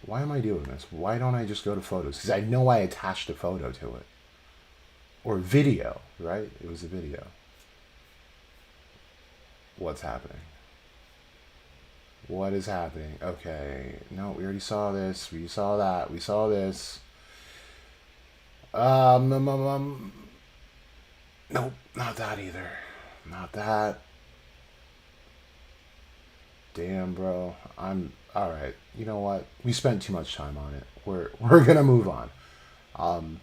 Speaker 1: Why am I doing this? Why don't I just go to photos? Because I know I attached a photo to it. Or video, right? It was a video. What's happening? What is happening? Okay. No, we already saw this. We saw that. We saw this. Nope, not that either. Not that. Damn, bro. I'm all right. You know what? We spent too much time on it. We're gonna move on. Um.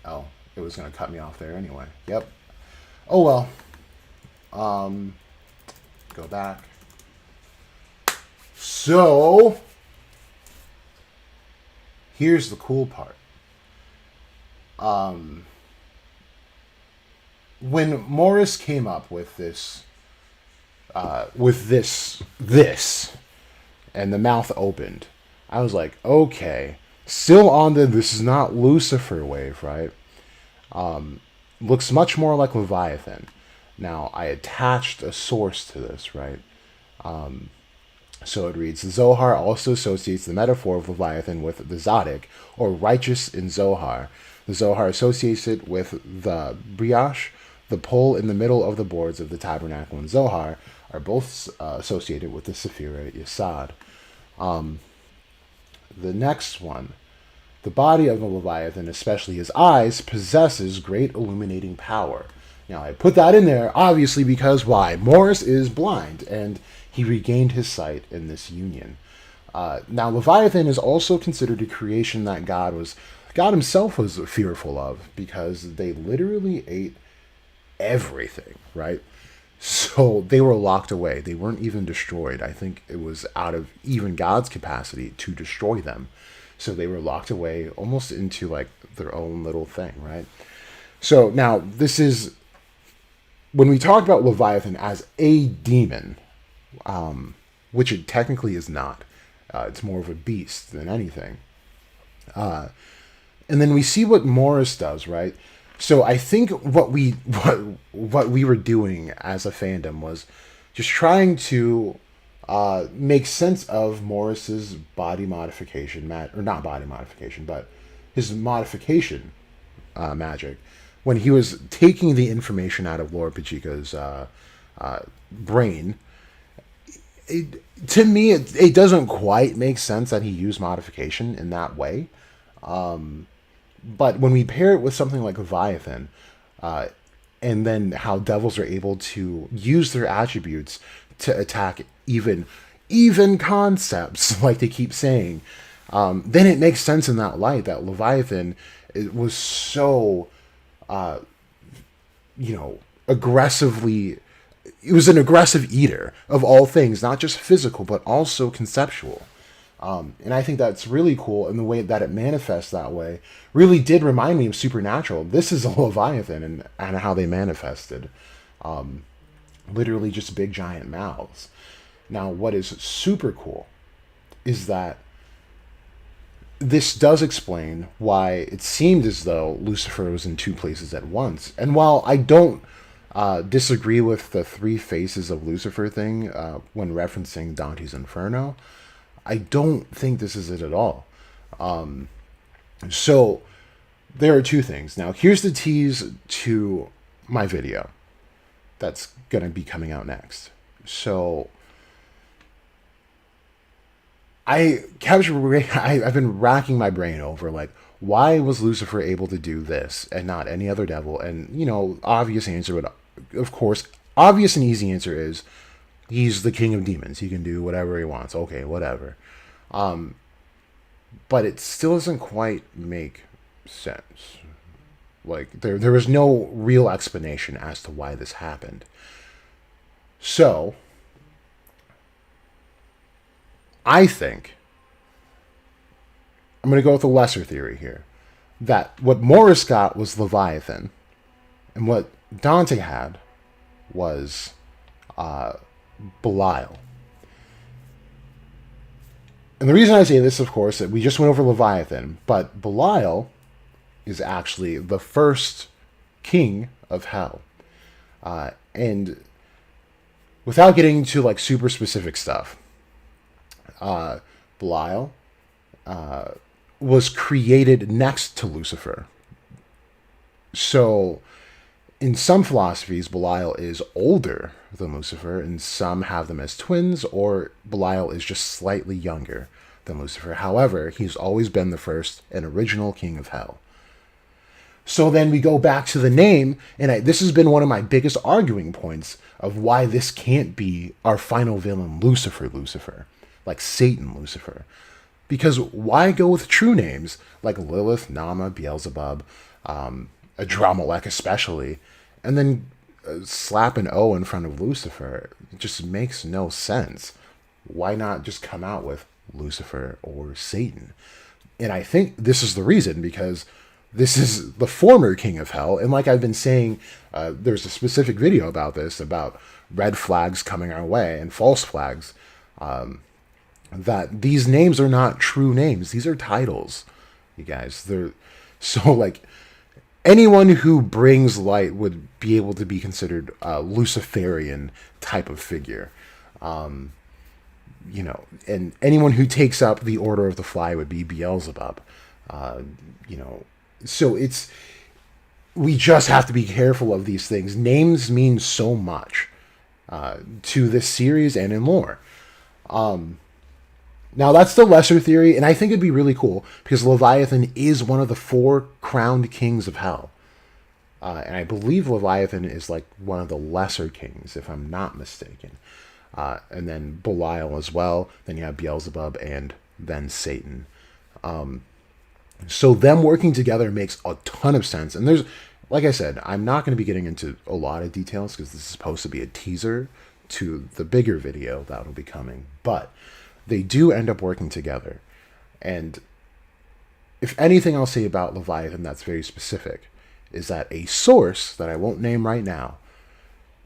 Speaker 1: Oh, it was gonna cut me off there anyway. Yep. Oh well. Go back. So here's the cool part. When Morris came up with this, and the mouth opened, I was like, okay, still on this is not Lucifer wave, right? Looks much more like Leviathan. Now, I attached a source to this, right? So it reads, the Zohar also associates the metaphor of Leviathan with the Zadok, or righteous in Zohar. The Zohar associates it with the Briash, the pole in the middle of the boards of the tabernacle in Zohar, are both associated with the Sephirah Yesod. The next one, the body of the Leviathan, especially his eyes, possesses great illuminating power. Now, I put that in there, obviously, because why? Morris is blind, and he regained his sight in this union. Now, Leviathan is also considered a creation that God himself was fearful of, because they literally ate everything, right? So they were locked away. They weren't even destroyed. I think it was out of even God's capacity to destroy them. So they were locked away almost into like their own little thing, right? So now this is, when we talk about Leviathan as a demon, which it technically is not. It's more of a beast than anything. And then we see what Morris does, right? So I think what we were doing as a fandom was just trying to make sense of Morris's body modification, or not body modification, but his modification magic when he was taking the information out of Lord Pachika's brain. To me, it doesn't quite make sense that he used modification in that way. But when we pair it with something like Leviathan, and then how devils are able to use their attributes to attack even concepts, like they keep saying, then it makes sense in that light that Leviathan was so, aggressively. It was an aggressive eater of all things, not just physical, but also conceptual. And I think that's really cool, and the way that it manifests that way really did remind me of Supernatural. This is a Leviathan, and how they manifested. Literally just big giant mouths. Now, what is super cool is that this does explain why it seemed as though Lucifer was in two places at once. And while I don't disagree with the three faces of Lucifer thing when referencing Dante's Inferno, I don't think this is it at all. So there are two things. Now, here's the tease to my video that's going to be coming out next. So I've been racking my brain over, like, why was Lucifer able to do this and not any other devil? And, obvious answer would, of course, obvious and easy answer is he's the king of demons. He can do whatever he wants. Okay, whatever. But it still doesn't quite make sense. Like, there was no real explanation as to why this happened. So I think I'm going to go with the lesser theory here. That what Morris got was Leviathan, and what Dante had was Belial. And the reason I say this, of course, that we just went over Leviathan, but Belial is actually the first king of hell. And without getting into like super specific stuff, Belial was created next to Lucifer. So in some philosophies, Belial is older than Lucifer, and some have them as twins, or Belial is just slightly younger than Lucifer. However, he's always been the first and original king of hell. So then we go back to the name, and this has been one of my biggest arguing points of why this can't be our final villain, Lucifer, like Satan Lucifer. Because why go with true names like Lilith, Nama, Beelzebub, Adrammelech especially, and then slap an O in front of Lucifer? It just makes no sense. Why not just come out with Lucifer or Satan? And I think this is the reason, because this is the former king of hell. And like I've been saying, there's a specific video about this, about red flags coming our way and false flags, that these names are not true names. These are titles, you guys. So like anyone who brings light would be able to be considered a Luciferian type of figure. And anyone who takes up the Order of the Fly would be Beelzebub. So we just have to be careful of these things. Names mean so much to this series and in lore. Now, that's the lesser theory, and I think it'd be really cool, because Leviathan is one of the 4 crowned kings of hell. And I believe Leviathan is like one of the lesser kings, if I'm not mistaken. And then Belial as well. Then you have Beelzebub, and then Satan. So them working together makes a ton of sense. And there's, like I said, I'm not going to be getting into a lot of details, because this is supposed to be a teaser to the bigger video that will be coming. But they do end up working together. And if anything I'll say about Leviathan that's very specific is that a source that I won't name right now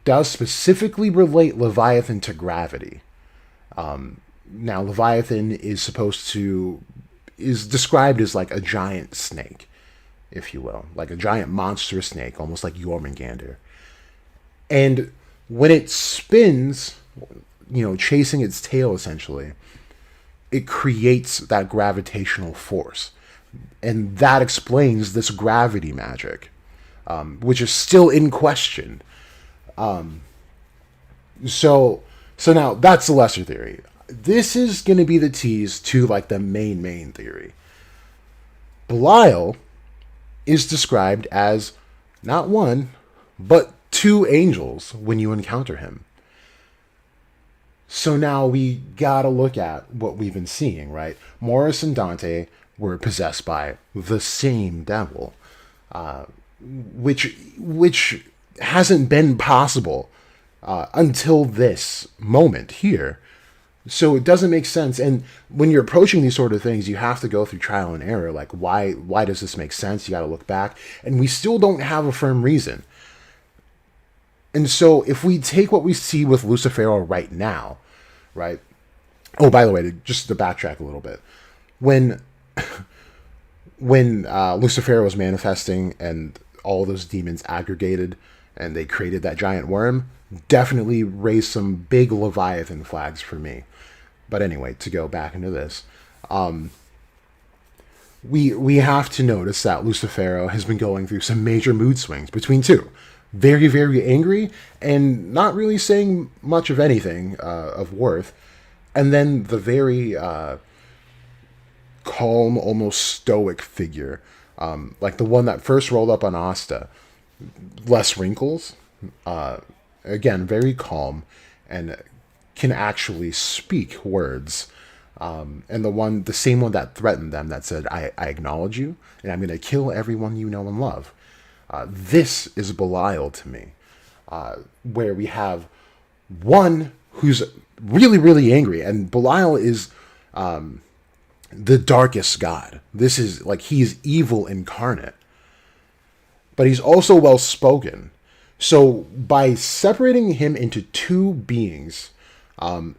Speaker 1: does specifically relate Leviathan to gravity. Now, Leviathan is supposed to is described as like a giant snake, if you will, like a giant monster snake, almost like Jormungandr. And when it spins, chasing its tail essentially, it creates that gravitational force. And that explains this gravity magic, which is still in question. So now that's the lesser theory. This is going to be the tease to like the main theory. Belial is described as not one, but two angels when you encounter him. So now we gotta look at what we've been seeing, right? Morris and Dante were possessed by the same devil, which hasn't been possible until this moment here. So it doesn't make sense. And when you're approaching these sort of things, you have to go through trial and error. Like, why does this make sense? You got to look back. And we still don't have a firm reason. And so if we take what we see with Lucifero right now, right? Oh, by the way, just to backtrack a little bit. When Lucifero was manifesting and all those demons aggregated and they created that giant worm, definitely raised some big Leviathan flags for me. But anyway, to go back into this, we have to notice that Lucifero has been going through some major mood swings between two. Very, very angry and not really saying much of anything of worth. And then the very calm, almost stoic figure, like the one that first rolled up on Asta. Less wrinkles. Again, very calm and can actually speak words. And the same one that threatened them, that said, I acknowledge you, and I'm going to kill everyone you know and love. This is Belial to me, where we have one who's really, really angry, and Belial is the darkest god. This is like, he is evil incarnate, but he's also well spoken. So by separating him into two beings,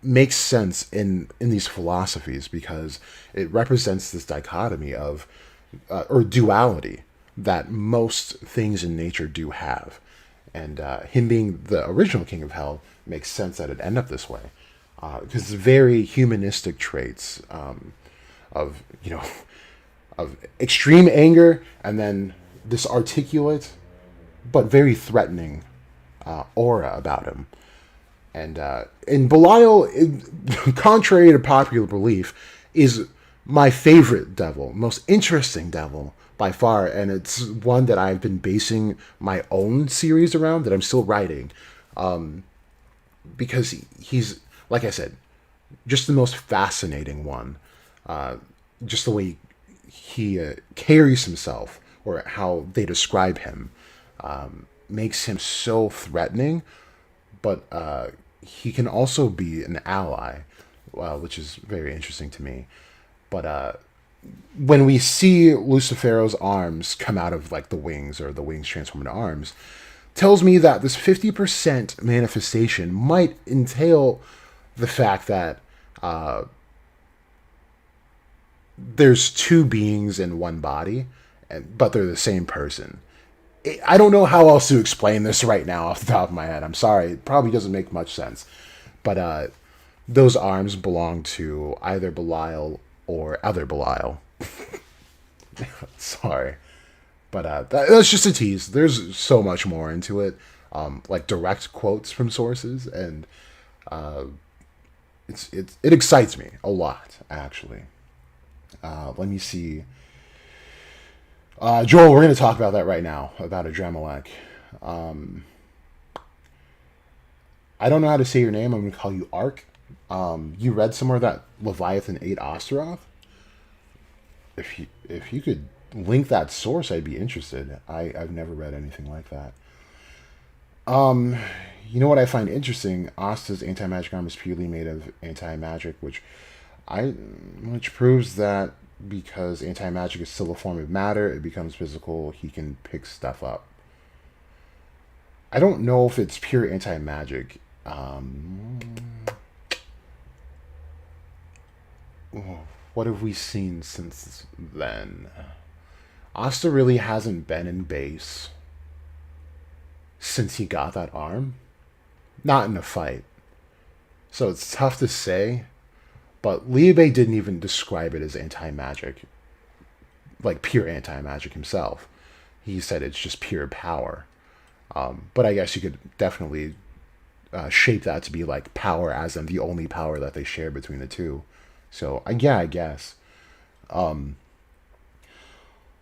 Speaker 1: makes sense in these philosophies, because it represents this dichotomy of or duality that most things in nature do have. And him being the original king of hell makes sense that it end up this way, because it's very humanistic traits of extreme anger, and then this articulate but very threatening aura about him. And Belial, contrary to popular belief, is my favorite devil, most interesting devil by far, and it's one that I've been basing my own series around, that I'm still writing, because he's, like I said, just the most fascinating one. Just the way he carries himself, or how they describe him, makes him so threatening, but he can also be an ally, which is very interesting to me. But when we see Lucifero's arms come out of like the wings, or the wings transform into arms, tells me that this 50% manifestation might entail the fact that there's two beings in one body, but they're the same person. I don't know how else to explain this right now off the top of my head. I'm sorry. It probably doesn't make much sense. But those arms belong to either Belial or other Belial. Sorry. But that's just a tease. There's so much more into it. Like direct quotes from sources. And it excites me a lot, actually. Let me see. Joel, we're going to talk about that right now, about Adrammelech. I don't know how to say your name. I'm going to call you Ark. You read somewhere that Leviathan ate Astaroth? If you could link that source, I'd be interested. I've never read anything like that. You know what I find interesting? Asta's anti-magic arm is purely made of anti-magic, which proves that because anti-magic is still a form of matter, it becomes physical, he can pick stuff up. I don't know if it's pure anti-magic. What what have we seen since then? Asta really hasn't been in base since he got that arm. Not in a fight. So it's tough to say. But Liu Bei didn't even describe it as anti-magic. Like pure anti-magic himself. He said it's just pure power. But I guess you could definitely shape that to be like power as in the only power that they share between the two. So yeah, I guess.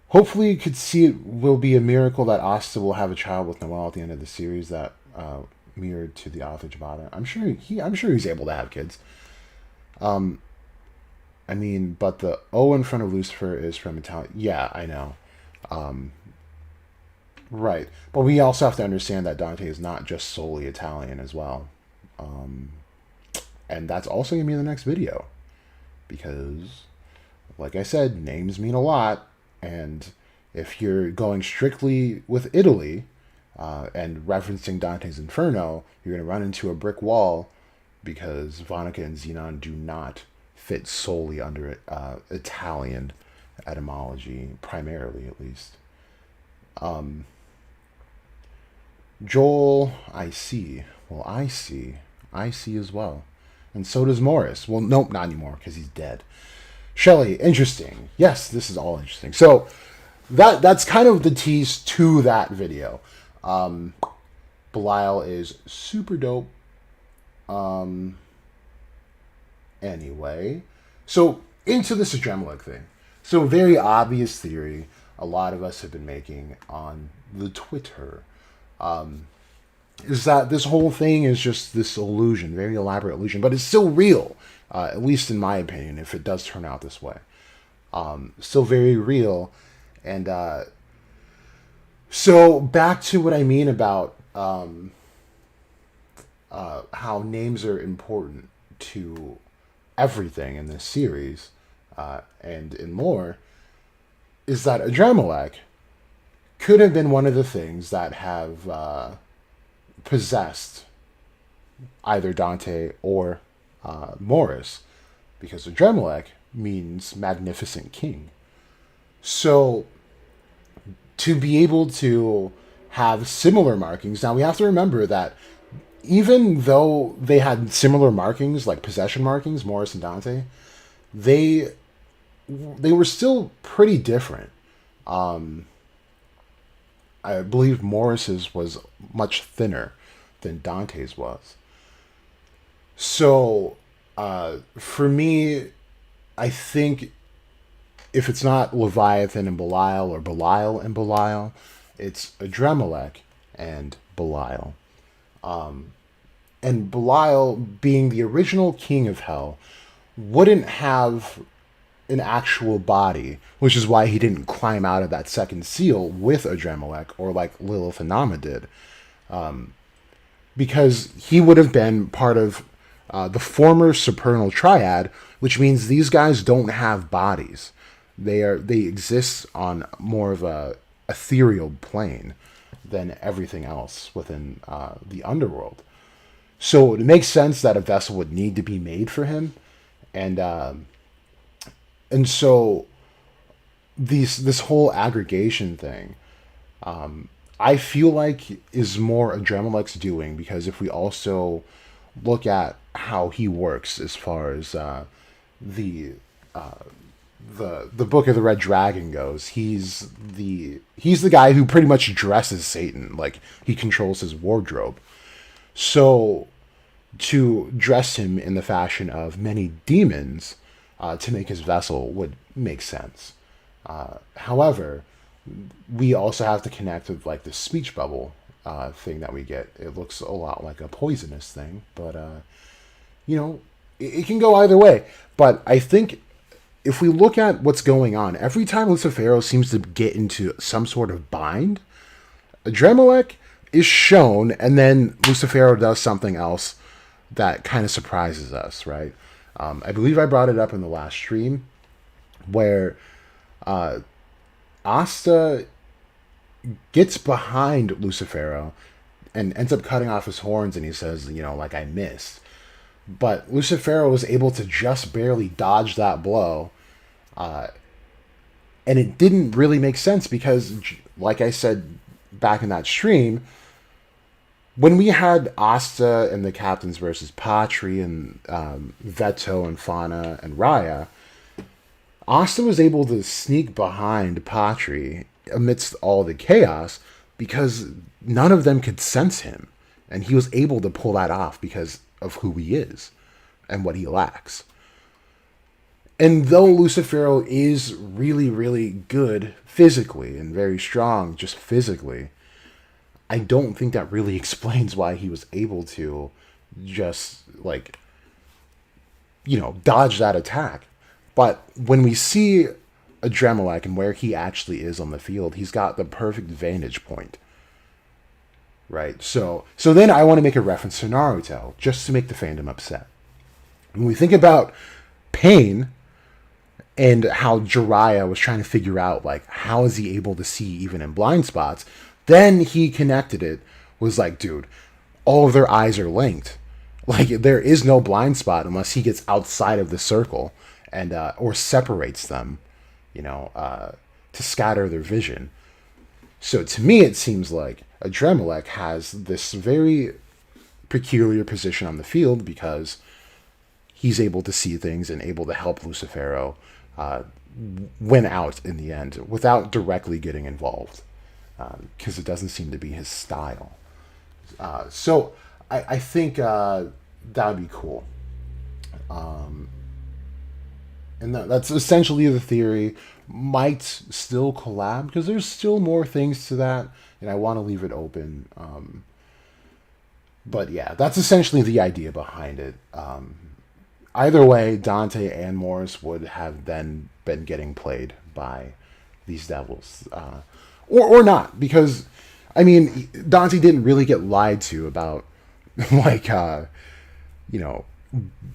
Speaker 1: Hopefully you could see it will be a miracle that Asta will have a child with Noelle at the end of the series that mirrored to the author Jabata. I'm sure he's able to have kids. I mean, but the O in front of Lucifer is from Italian. Yeah, I know. Right. But we also have to understand that Dante is not just solely Italian as well. And that's also going to be in the next video. Because, like I said, names mean a lot. And if you're going strictly with Italy and referencing Dante's Inferno, you're going to run into a brick wall because Vonica and Xenon do not fit solely under Italian etymology, primarily at least. Joel, I see. Well, I see as well. And so does Morris. Well, nope, not anymore, because he's dead. Shelley, interesting. Yes, this is all interesting. So, that's kind of the tease to that video. Belial is super dope. Anyway. So, into this Adrammelech thing. So, very obvious theory a lot of us have been making on the Twitter. Is that this whole thing is just this illusion, very elaborate illusion, but it's still real, at least in my opinion, if it does turn out this way. Still very real. And so back to what I mean about how names are important to everything in this series and in lore, is that Adrammelech could have been one of the things that have possessed either Dante or Morris, because Adrammelech means magnificent king. So to be able to have similar markings, now we have to remember that even though they had similar markings, like possession markings, Morris and Dante, they were still pretty different. I believe Morris's was much thinner than Dante's was. So, for me, I think if it's not Leviathan and Belial or Belial and Belial, it's Adrammelech and Belial. And Belial, being the original king of hell, wouldn't have an actual body, which is why he didn't climb out of that second seal with Adrammelech, or like Lilith and Nama did. Because he would have been part of the former supernal triad, which means these guys don't have bodies. They exist on more of a ethereal plane than everything else within the underworld. So it makes sense that a vessel would need to be made for him, and so this whole aggregation thing, I feel like is more Adrammelech's doing, because if we also look at how he works as far as the Book of the Red Dragon goes, he's the guy who pretty much dresses Satan, like he controls his wardrobe. So to dress him in the fashion of many demons to make his vessel would make sense. However, we also have to connect with like the speech bubble thing that we get. It looks a lot like a poisonous thing, but it can go either way. But I think if we look at what's going on, every time Lucifero seems to get into some sort of bind, Adrammelech is shown, and then Lucifero does something else that kind of surprises us, right? I believe I brought it up in the last stream, where Asta gets behind Lucifero and ends up cutting off his horns, and he says, like, I missed. But Lucifero was able to just barely dodge that blow, And it didn't really make sense because, like I said back in that stream, when we had Asta and the captains versus Patri and Veto and Fauna and Raya, Asta was able to sneak behind Patri amidst all the chaos because none of them could sense him. And he was able to pull that off because of who he is and what he lacks. And though Lucifero is really, really good physically and very strong just physically, I don't think that really explains why he was able to just, like, dodge that attack. But when we see Adrammelech and where he actually is on the field, he's got the perfect vantage point. Right? So then I want to make a reference to Naruto, just to make the fandom upset. When we think about Pain and how Jiraiya was trying to figure out, like, how is he able to see even in blind spots, then he connected it, was like, dude, all of their eyes are linked. Like, there is no blind spot unless he gets outside of the circle and or separates them, to scatter their vision. So to me, it seems like Adrammelech has this very peculiar position on the field because he's able to see things and able to help Lucifero win out in the end without directly getting involved, because it doesn't seem to be his style. So I think that would be cool. And that's essentially the theory. Might still collab because there's still more things to that, and I want to leave it open. But yeah, that's essentially the idea behind it. Either way, Dante and Morris would have then been getting played by these devils, or not, because I mean Dante didn't really get lied to about like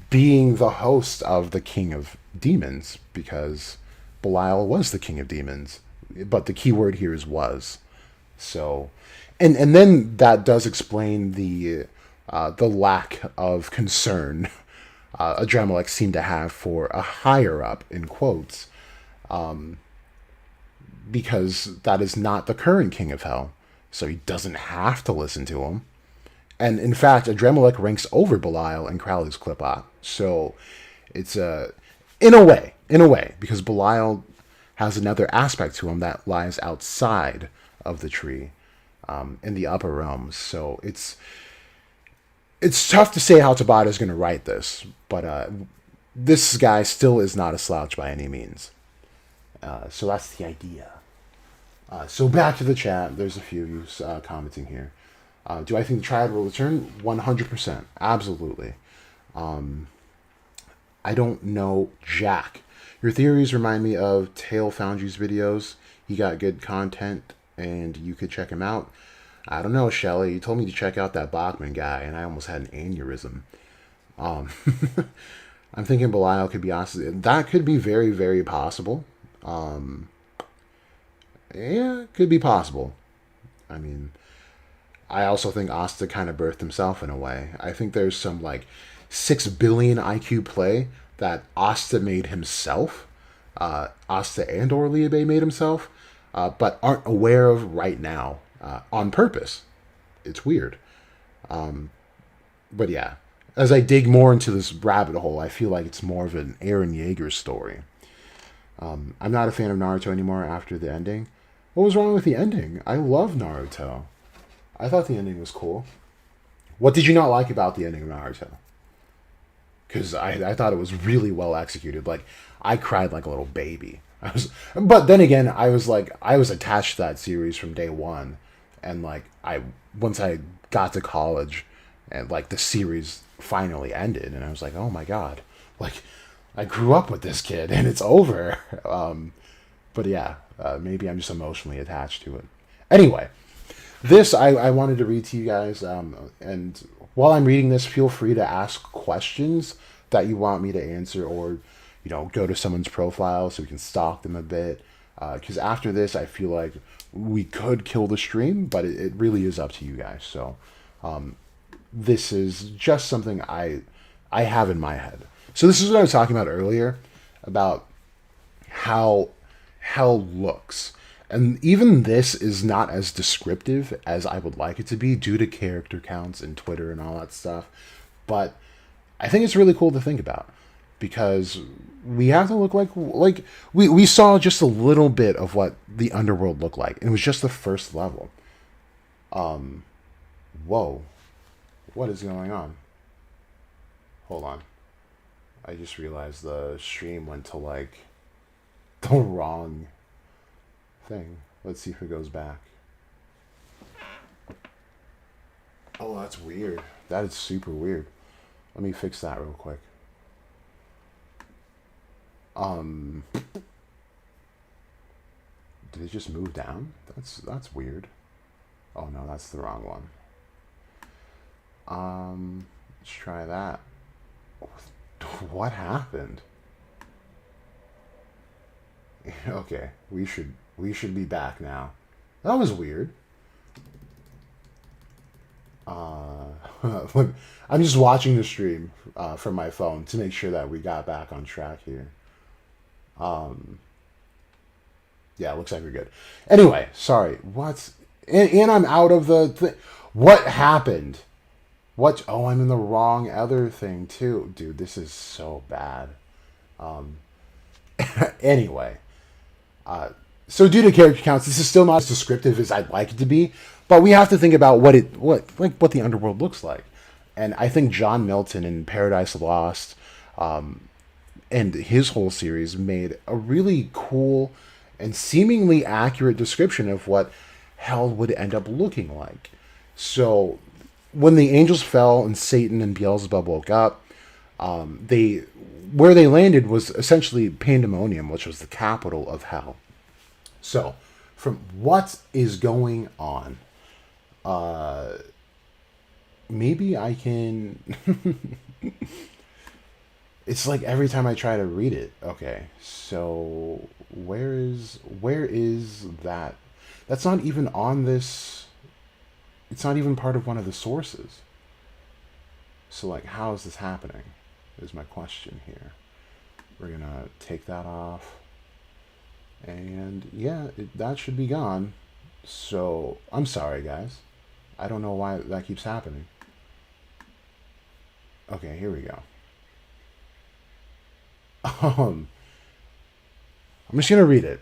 Speaker 1: being the host of the King of Demons, because Belial was the King of Demons, but the key word here is was. So, and then that does explain the lack of concern Adrammelech seemed to have for a higher up, in quotes, because that is not the current King of Hell, so he doesn't have to listen to him. And in fact, Adrammelech ranks over Belial and Crowley's Clipot. So it's in a way, because Belial has another aspect to him that lies outside of the tree, in the upper realms. So it's tough to say how Tabata is going to write this, but this guy still is not a slouch by any means. So that's the idea. So back to the chat. There's a few of you commenting here. Do I think the Triad will return? 100%. Absolutely. I don't know Jack. Your theories remind me of Tail Foundry's videos. He got good content, and you could check him out. I don't know, Shelly. You told me to check out that Bachman guy, and I almost had an aneurysm. I'm thinking Belial could be honest. That could be very, very possible. Yeah, it could be possible. I mean, I also think Asta kind of birthed himself in a way. I think there's some, like, 6 billion IQ play that Asta made himself. Asta and or Liabe made himself, but aren't aware of right now, on purpose. It's weird. But yeah, as I dig more into this rabbit hole, I feel like it's more of an Eren Yeager story. I'm not a fan of Naruto anymore after the ending. What was wrong with the ending? I love Naruto. I thought the ending was cool. What did you not like about the ending of Naruto? Because I thought it was really well executed. Like, I cried like a little baby. But then again, I was attached to that series from day one, and like once I got to college, and like the series finally ended, and I was like, oh my god, like I grew up with this kid, and it's over. But yeah, maybe I'm just emotionally attached to it. Anyway, this I wanted to read to you guys, and while I'm reading this, feel free to ask questions that you want me to answer, or go to someone's profile so we can stalk them a bit. Because after this, I feel like we could kill the stream, but it really is up to you guys. So this is just something I have in my head. So this is what I was talking about earlier, about how hell looks. And even this is not as descriptive as I would like it to be due to character counts and Twitter and all that stuff. But I think it's really cool to think about because we have to look like we saw just a little bit of what the underworld looked like. And it was just the first level. Whoa. What is going on? Hold on. I just realized the stream went to like the wrong thing. Let's see if it goes back. Oh, that's weird. That is super weird. Let me fix that real quick. Did it just move down? That's weird. Oh no, that's the wrong one. Let's try that. What happened? Okay, we should be back now. That was weird. I'm just watching the stream from my phone to make sure that we got back on track here. Yeah, looks like we're good. Anyway, sorry. And I'm out of the what happened? What? Oh, I'm in the wrong other thing too, dude. This is so bad. Anyway, so due to character counts, this is still not as descriptive as I'd like it to be. But we have to think about what the underworld looks like, and I think John Milton in Paradise Lost, and his whole series made a really cool and seemingly accurate description of what hell would end up looking like. So when the angels fell and Satan and Beelzebub woke up, where they landed was essentially Pandemonium, which was the capital of hell. So, from what is going on, maybe I can. It's like every time I try to read it. Okay, so where is that? That's not even on this. It's not even part of one of the sources. So, like, how is this happening? Is my question here. We're gonna take that off. And yeah, that should be gone. So, I'm sorry, guys. I don't know why that keeps happening. Okay, here we go. I'm just gonna read it.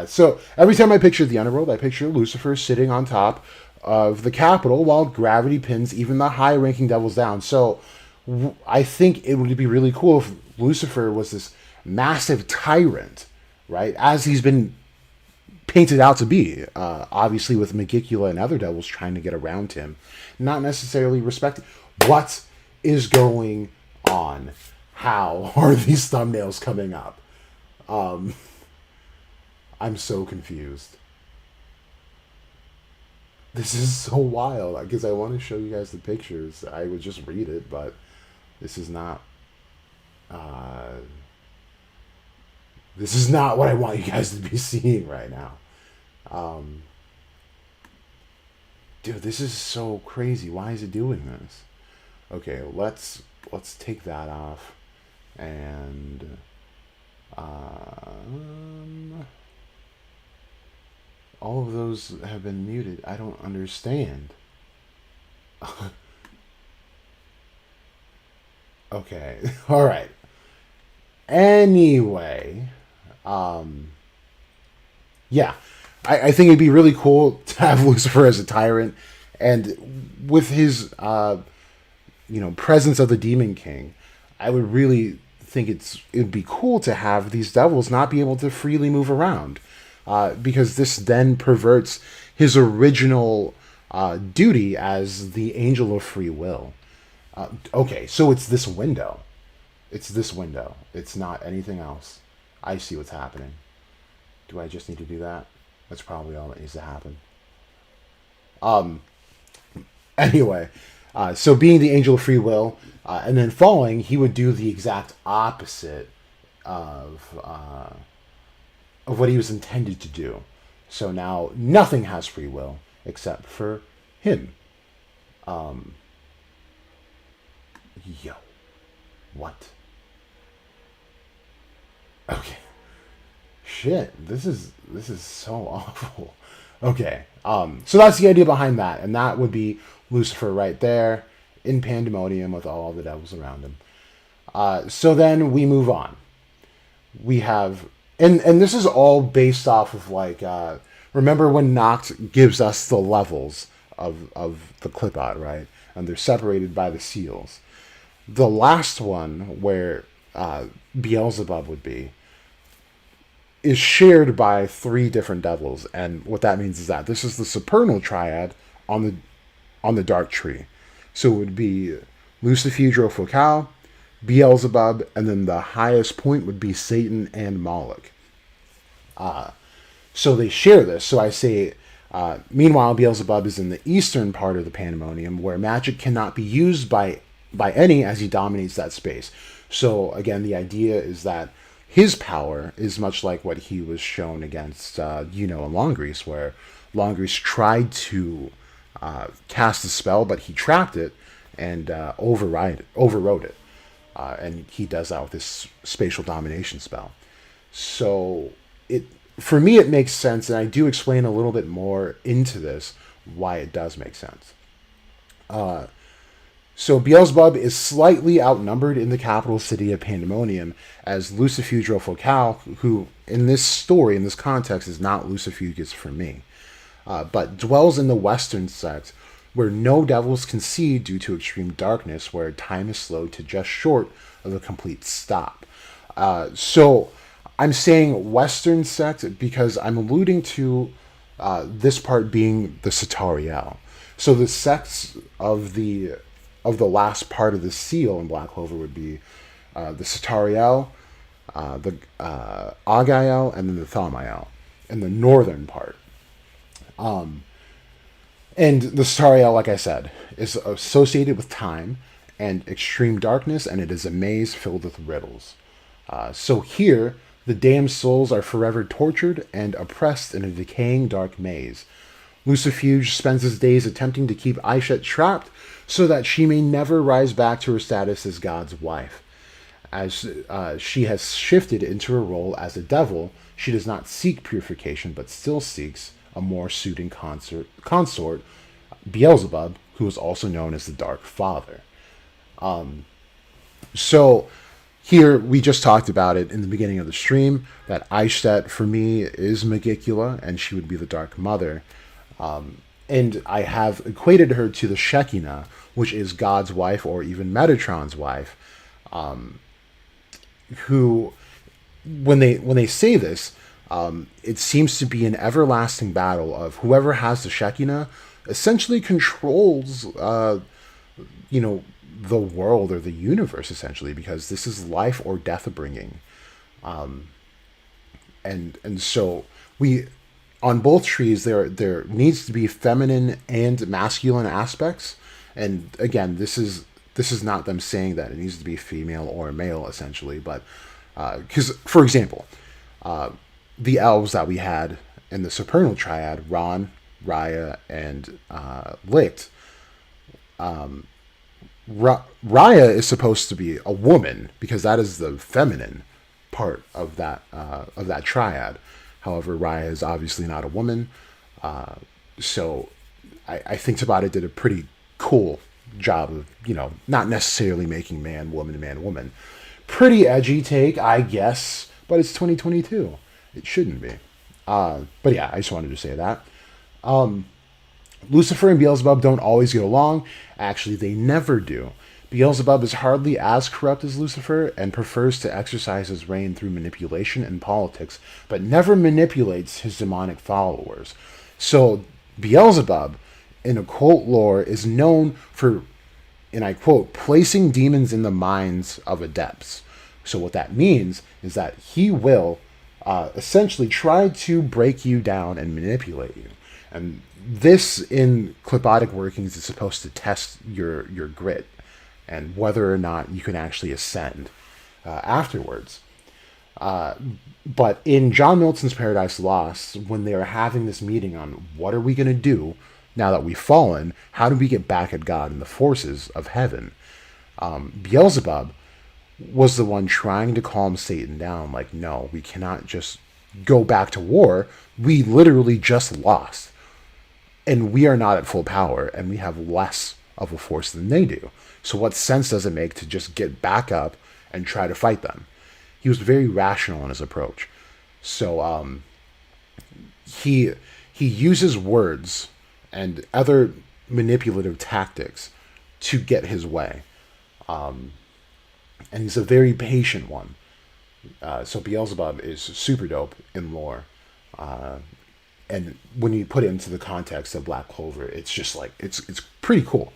Speaker 1: So every time I picture the underworld, I picture Lucifer sitting on top of the capital while gravity pins even the high-ranking devils down. So I think it would be really cool if Lucifer was this massive tyrant, right? As he's been painted out to be, obviously with Megicula and other devils trying to get around him, not necessarily respecting. What is going on? How are these thumbnails coming up? I'm so confused. This is so wild because I want to show you guys the pictures. I would just read it, but this is not. This is not what I want you guys to be seeing right now. Dude, this is so crazy. Why is it doing this? Okay, let's take that off, and all of those have been muted. I don't understand. Okay, all right. Anyway, yeah, I think it'd be really cool to have Lucifer as a tyrant, and with his presence of the Demon King, I would really think it'd be cool to have these devils not be able to freely move around, because this then perverts his original duty as the angel of free will. Okay, so it's this window. It's this window. It's not anything else. I see what's happening. Do I just need to do that? That's probably all that needs to happen. Anyway, so being the angel of free will, and then falling, he would do the exact opposite of what he was intended to do. So now nothing has free will except for him. Yo. What? Okay. shit, this is so awful. Okay, so that's the idea behind that, and that would be Lucifer right there in Pandemonium with all the devils around him. So then we move on. We have, and this is all based off of like, remember when Noct gives us the levels of the Qliphoth, right? And they're separated by the seals. The last one, where Beelzebub would be, is shared by 3 different devils, and what that means is that this is the supernal triad on the dark tree. So it would be Lucifer Focal, Beelzebub, and then the highest point would be Satan and Moloch. So they share this. So I say, meanwhile, Beelzebub is in the eastern part of the Pandemonium, where magic cannot be used by any, as he dominates that space. So again, the idea is that his power is much like what he was shown against, in Longreese, where Longreese tried to cast a spell, but he trapped it and overrode it. And he does that with this spatial domination spell. So for me, it makes sense, and I do explain a little bit more into this why it does make sense. So Beelzebub is slightly outnumbered in the capital city of Pandemonium as Lucifer Focal, who in this story, in this context, is not Lucifugus for me, but dwells in the western sect, where no devils can see due to extreme darkness, where time is slowed to just short of a complete stop. So I'm saying western sect because I'm alluding to this part being the Satariel. So the sects of the last part of the seal in Black Clover would be the Satariel, the Agael, and then the Thaumael in the northern part. And the Satariel, like I said, is associated with time and extreme darkness, and it is a maze filled with riddles. So here, the damned souls are forever tortured and oppressed in a decaying dark maze. Lucifuge spends his days attempting to keep Aishet trapped so that she may never rise back to her status as God's wife. As she has shifted into her role as a devil, she does not seek purification, but still seeks a more suiting consort, Beelzebub, who is also known as the Dark Father. So here, we just talked about it in the beginning of the stream, that Aishet, for me, is Megicula, and she would be the Dark Mother. And I have equated her to the Shekinah, which is God's wife, or even Metatron's wife, who, when they say this, it seems to be an everlasting battle of whoever has the Shekinah essentially controls, the world or the universe, essentially, because this is life or death bringing. And so we, on both trees, there needs to be feminine and masculine aspects. And again, this is not them saying that it needs to be female or male, essentially, but because, for example, the elves that we had in the Supernal Triad, Ron, Raya, and Licht, Raya is supposed to be a woman because that is the feminine part of that triad. However, Raya is obviously not a woman, so I think Tabata did a pretty cool job of, not necessarily making man, woman. Pretty edgy take, I guess, but it's 2022. It shouldn't be. But yeah, I just wanted to say that. Lucifer and Beelzebub don't always get along. Actually, they never do. Beelzebub is hardly as corrupt as Lucifer and prefers to exercise his reign through manipulation and politics, but never manipulates his demonic followers. So Beelzebub, in occult lore, is known for, and I quote, placing demons in the minds of adepts. So what that means is that he will essentially try to break you down and manipulate you. And this, in Qliphotic workings, is supposed to test your grit and whether or not you can actually ascend afterwards. But in John Milton's Paradise Lost, when they are having this meeting on what are we going to do now that we've fallen, how do we get back at God and the forces of heaven, Beelzebub was the one trying to calm Satan down. Like, no, we cannot just go back to war, we literally just lost. And we are not at full power, and we have less of a force than they do. So what sense does it make to just get back up and try to fight them? He was very rational in his approach. So he uses words and other manipulative tactics to get his way. And he's a very patient one. So Beelzebub is super dope in lore. And when you put it into the context of Black Clover, it's just like, it's pretty cool.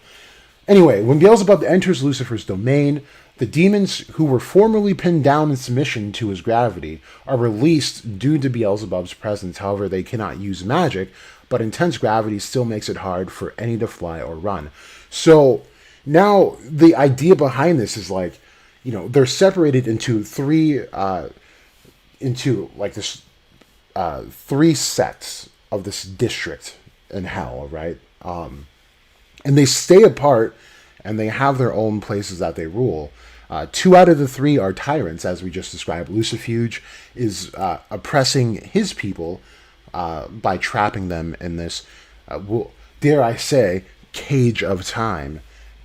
Speaker 1: Anyway, when Beelzebub enters Lucifer's domain, the demons who were formerly pinned down in submission to his gravity are released due to Beelzebub's presence. However, they cannot use magic, but intense gravity still makes it hard for any to fly or run. So now the idea behind this is like, you know, they're separated into three sects of this district in hell, right? And they stay apart, and they have their own places that they rule. 2 out of the 3 are tyrants, as we just described. Lucifuge is oppressing his people by trapping them in this, dare I say, cage of time.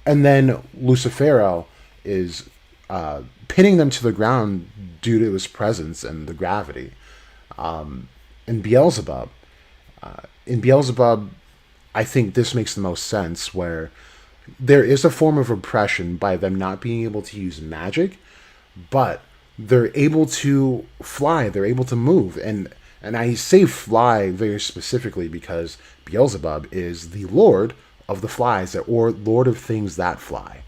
Speaker 1: And then Lucifero is pinning them to the ground due to his presence and the gravity. In Beelzebub, I think this makes the most sense, where there is a form of oppression by them not being able to use magic, but they're able to fly, they're able to move. And I say fly very specifically because Beelzebub is the lord of the flies, or lord of things that fly.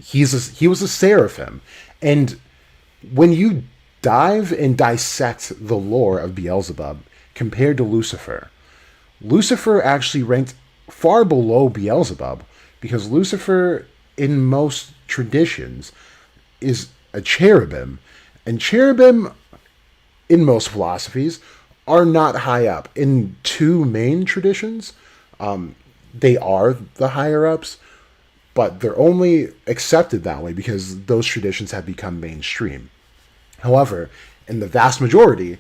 Speaker 1: He was a seraphim. And when you dive and dissect the lore of Beelzebub compared to Lucifer, Lucifer actually ranked far below Beelzebub, because Lucifer, in most traditions, is a cherubim. And cherubim, in most philosophies, are not high up. In 2 main traditions, they are the higher-ups, but they're only accepted that way because those traditions have become mainstream. However, in the vast majority,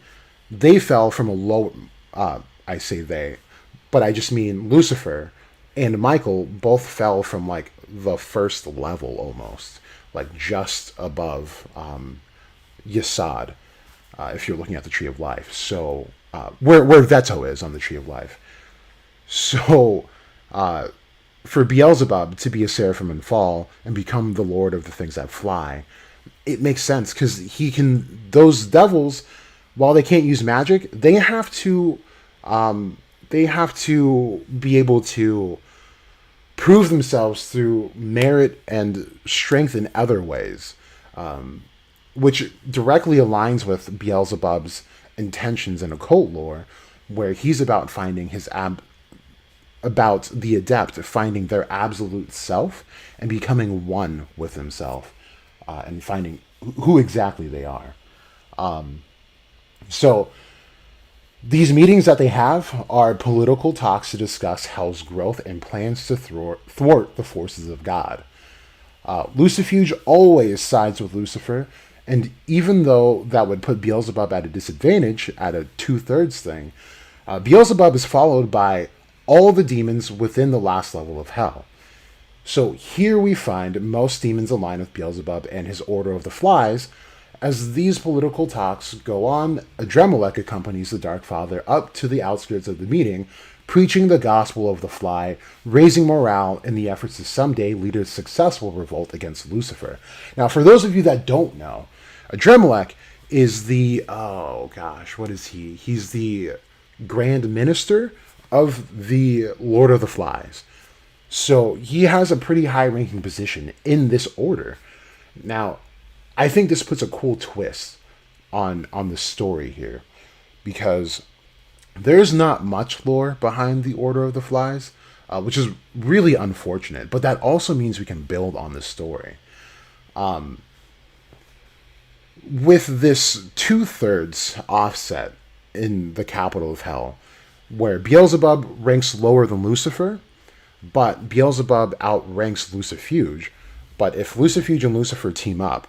Speaker 1: they fell from a low... I say they, but I just mean Lucifer and Michael both fell from like the first level almost, like just above Yesod, if you're looking at the Tree of Life. So where Veto is on the Tree of Life. So for Beelzebub to be a seraphim and fall and become the lord of the things that fly, it makes sense, because he can. Those devils, while they can't use magic, they have to be able to prove themselves through merit and strength in other ways, which directly aligns with Beelzebub's intentions in occult lore, where he's about finding about the adept finding their absolute self and becoming one with himself, and finding who exactly they are. So these meetings that they have are political talks to discuss hell's growth and plans to thwart the forces of God. Lucifuge always sides with Lucifer, and even though that would put Beelzebub at a disadvantage at a 2/3 thing, Beelzebub is followed by all the demons within the last level of hell. So here we find most demons align with Beelzebub and his Order of the Flies. As these political talks go on, Adrammelech accompanies the Dark Father up to the outskirts of the meeting, preaching the gospel of the fly, raising morale in the efforts to someday lead a successful revolt against Lucifer. Now, for those of you that don't know, Adrammelech is the, what is he? He's the Grand Minister of the Lord of the Flies. So he has a pretty high-ranking position in this order. Now, I think this puts a cool twist on the story here, because there's not much lore behind the Order of the Flies, which is really unfortunate, but that also means we can build on this story. With this 2/3 offset in the capital of hell, where Beelzebub ranks lower than Lucifer, but Beelzebub outranks Lucifuge. But if Lucifuge and Lucifer team up,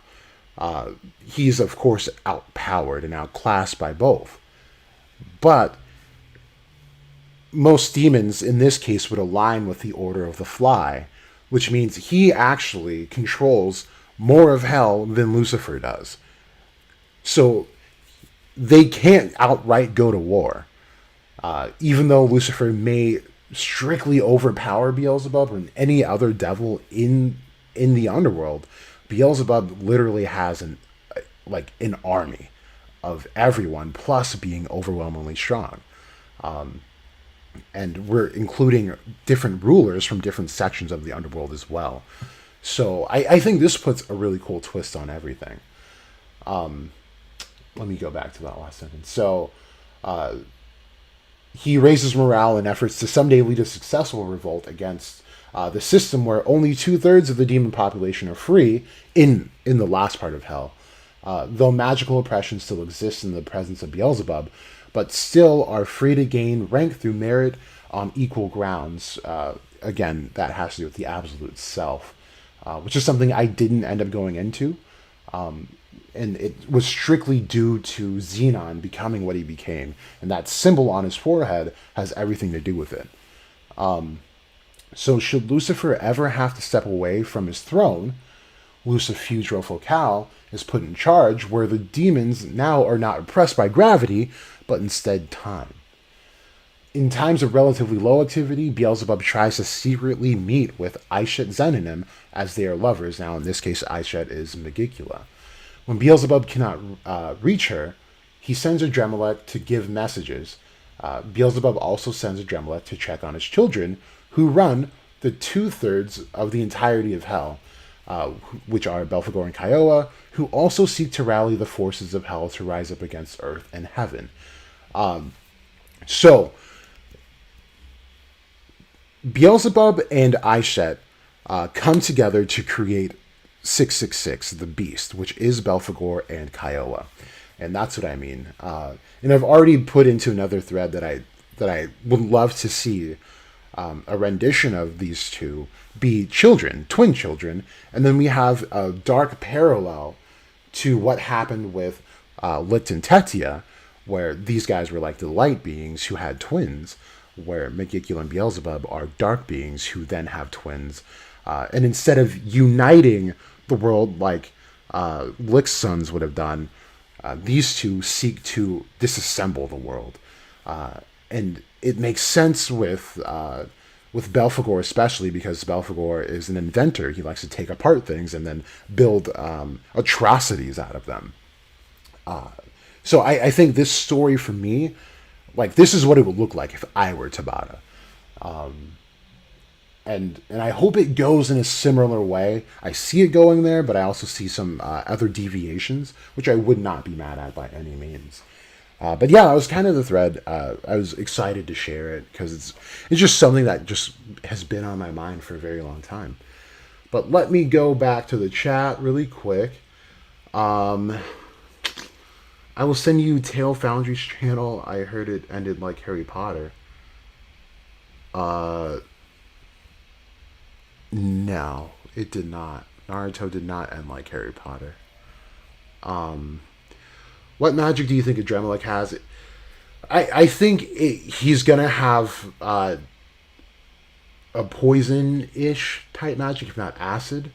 Speaker 1: he's of course outpowered and outclassed by both. But most demons in this case would align with the Order of the Fly, which means he actually controls more of hell than Lucifer does. So they can't outright go to war. Even though Lucifer may strictly overpower Beelzebub or any other devil in the underworld, Beelzebub literally has an army of everyone, plus being overwhelmingly strong. And we're including different rulers from different sections of the underworld as well. So I think this puts a really cool twist on everything. Let me go back to that last sentence. So he raises morale in efforts to someday lead a successful revolt against the system where only 2/3 of the demon population are free in the last part of hell. Though magical oppression still exists in the presence of Beelzebub, but still are free to gain rank through merit on equal grounds. Again, that has to do with the absolute self, which is something I didn't end up going into. And it was strictly due to Xenon becoming what he became. And that symbol on his forehead has everything to do with it. So should Lucifer ever have to step away from his throne, Lucifugro Focal is put in charge, where the demons now are not oppressed by gravity, but instead time. In times of relatively low activity, Beelzebub tries to secretly meet with Aishet Zenonim, as they are lovers. Now, in this case, Aishet is Megicula. When Beelzebub cannot reach her, he sends Adrammelech to give messages. Beelzebub also sends Adrammelech to check on his children, who run the 2/3 of the entirety of hell, which are Belphegor and Kiowa, who also seek to rally the forces of hell to rise up against earth and heaven. So, Beelzebub and Aishet come together to create 666, the beast, which is Belphegor and Kiowa. And that's what I mean. And I've already put into another thread that I would love to see a rendition of these two be children, twin children, and then we have a dark parallel to what happened with Lit and Tetia, where these guys were like the light beings who had twins, where Megicula and Beelzebub are dark beings who then have twins. And instead of uniting the world like Lick's sons would have done, these two seek to disassemble the world. And it makes sense with Belphegor especially, because Belphegor is an inventor. He likes to take apart things and then build atrocities out of them. So I think this story for me, like, this is what it would look like if I were Tabata. And I hope it goes in a similar way. I see it going there, but I also see some other deviations, which I would not be mad at by any means. But yeah, that was kind of the thread. I was excited to share it because it's just something that just has been on my mind for a very long time. But let me go back to the chat really quick. I will send you Tale Foundry's channel. I heard it ended like Harry Potter. No, it did not. Naruto did not end like Harry Potter. What magic do you think Adrammelech has? I think he's gonna have a poison-ish type magic, if not acid.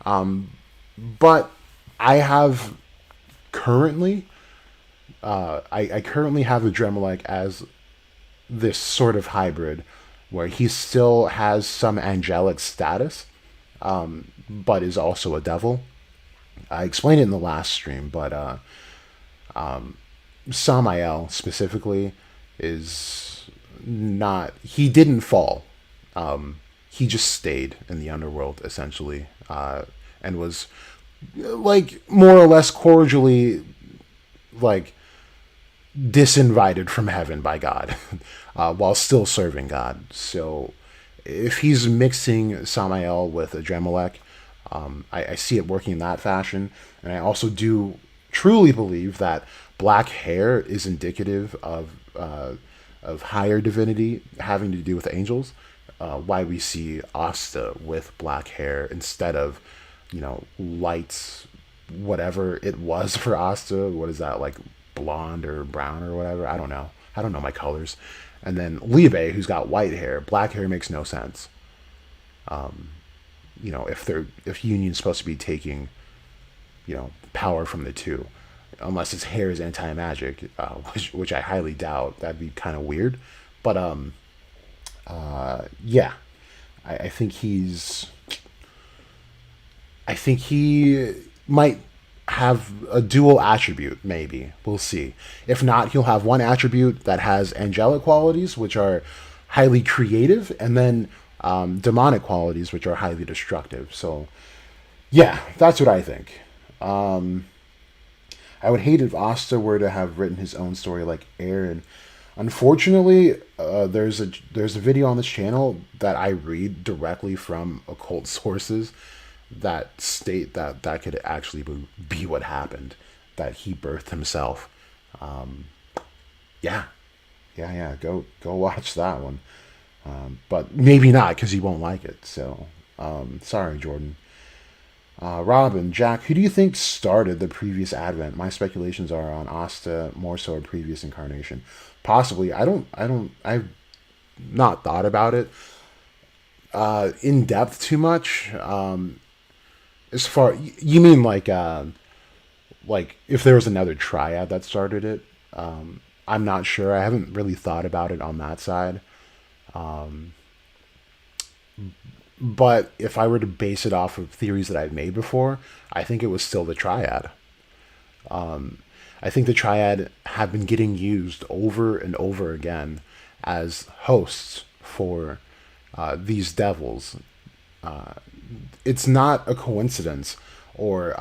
Speaker 1: But I have currently, I currently have Adrammelech as this sort of hybrid, where he still has some angelic status, but is also a devil. I explained it in the last stream, but Samael specifically is not. He didn't fall. He just stayed in the underworld essentially, and was like more or less cordially like disinvited from heaven by God, while still serving God. So if he's mixing Samael with Adrammelech, I see it working in that fashion. And I also do truly believe that black hair is indicative of higher divinity having to do with angels. Why we see Asta with black hair instead of, lights, whatever it was for Asta. What is that, like blonde or brown or whatever? I don't know. I don't know my colors. And then Liebe, who's got white hair. Black hair makes no sense. If Union's supposed to be taking, power from the two, unless his hair is anti-magic, which I highly doubt. That'd be kind of weird. But yeah, I think he might have a dual attribute. Maybe we'll see. If not, he'll have one attribute that has angelic qualities, which are highly creative, and then demonic qualities, which are highly destructive. So yeah, that's what I think. I would hate if Asta were to have written his own story like Aaron. Unfortunately, there's a video on this channel that I read directly from occult sources that state that could actually be what happened, that he birthed himself. Yeah, yeah. Go watch that one. But maybe not, because he won't like it. So sorry, Jordan. Robin, Jack, who do you think started the previous advent? My speculations are on Asta, more so a previous incarnation. Possibly. I've not thought about it in depth too much. As far, you mean like if there was another triad that started it? I'm not sure. I haven't really thought about it on that side. But if I were to base it off of theories that I've made before, I think it was still the triad. I think the triad have been getting used over and over again as hosts for these devils. It's not a coincidence, or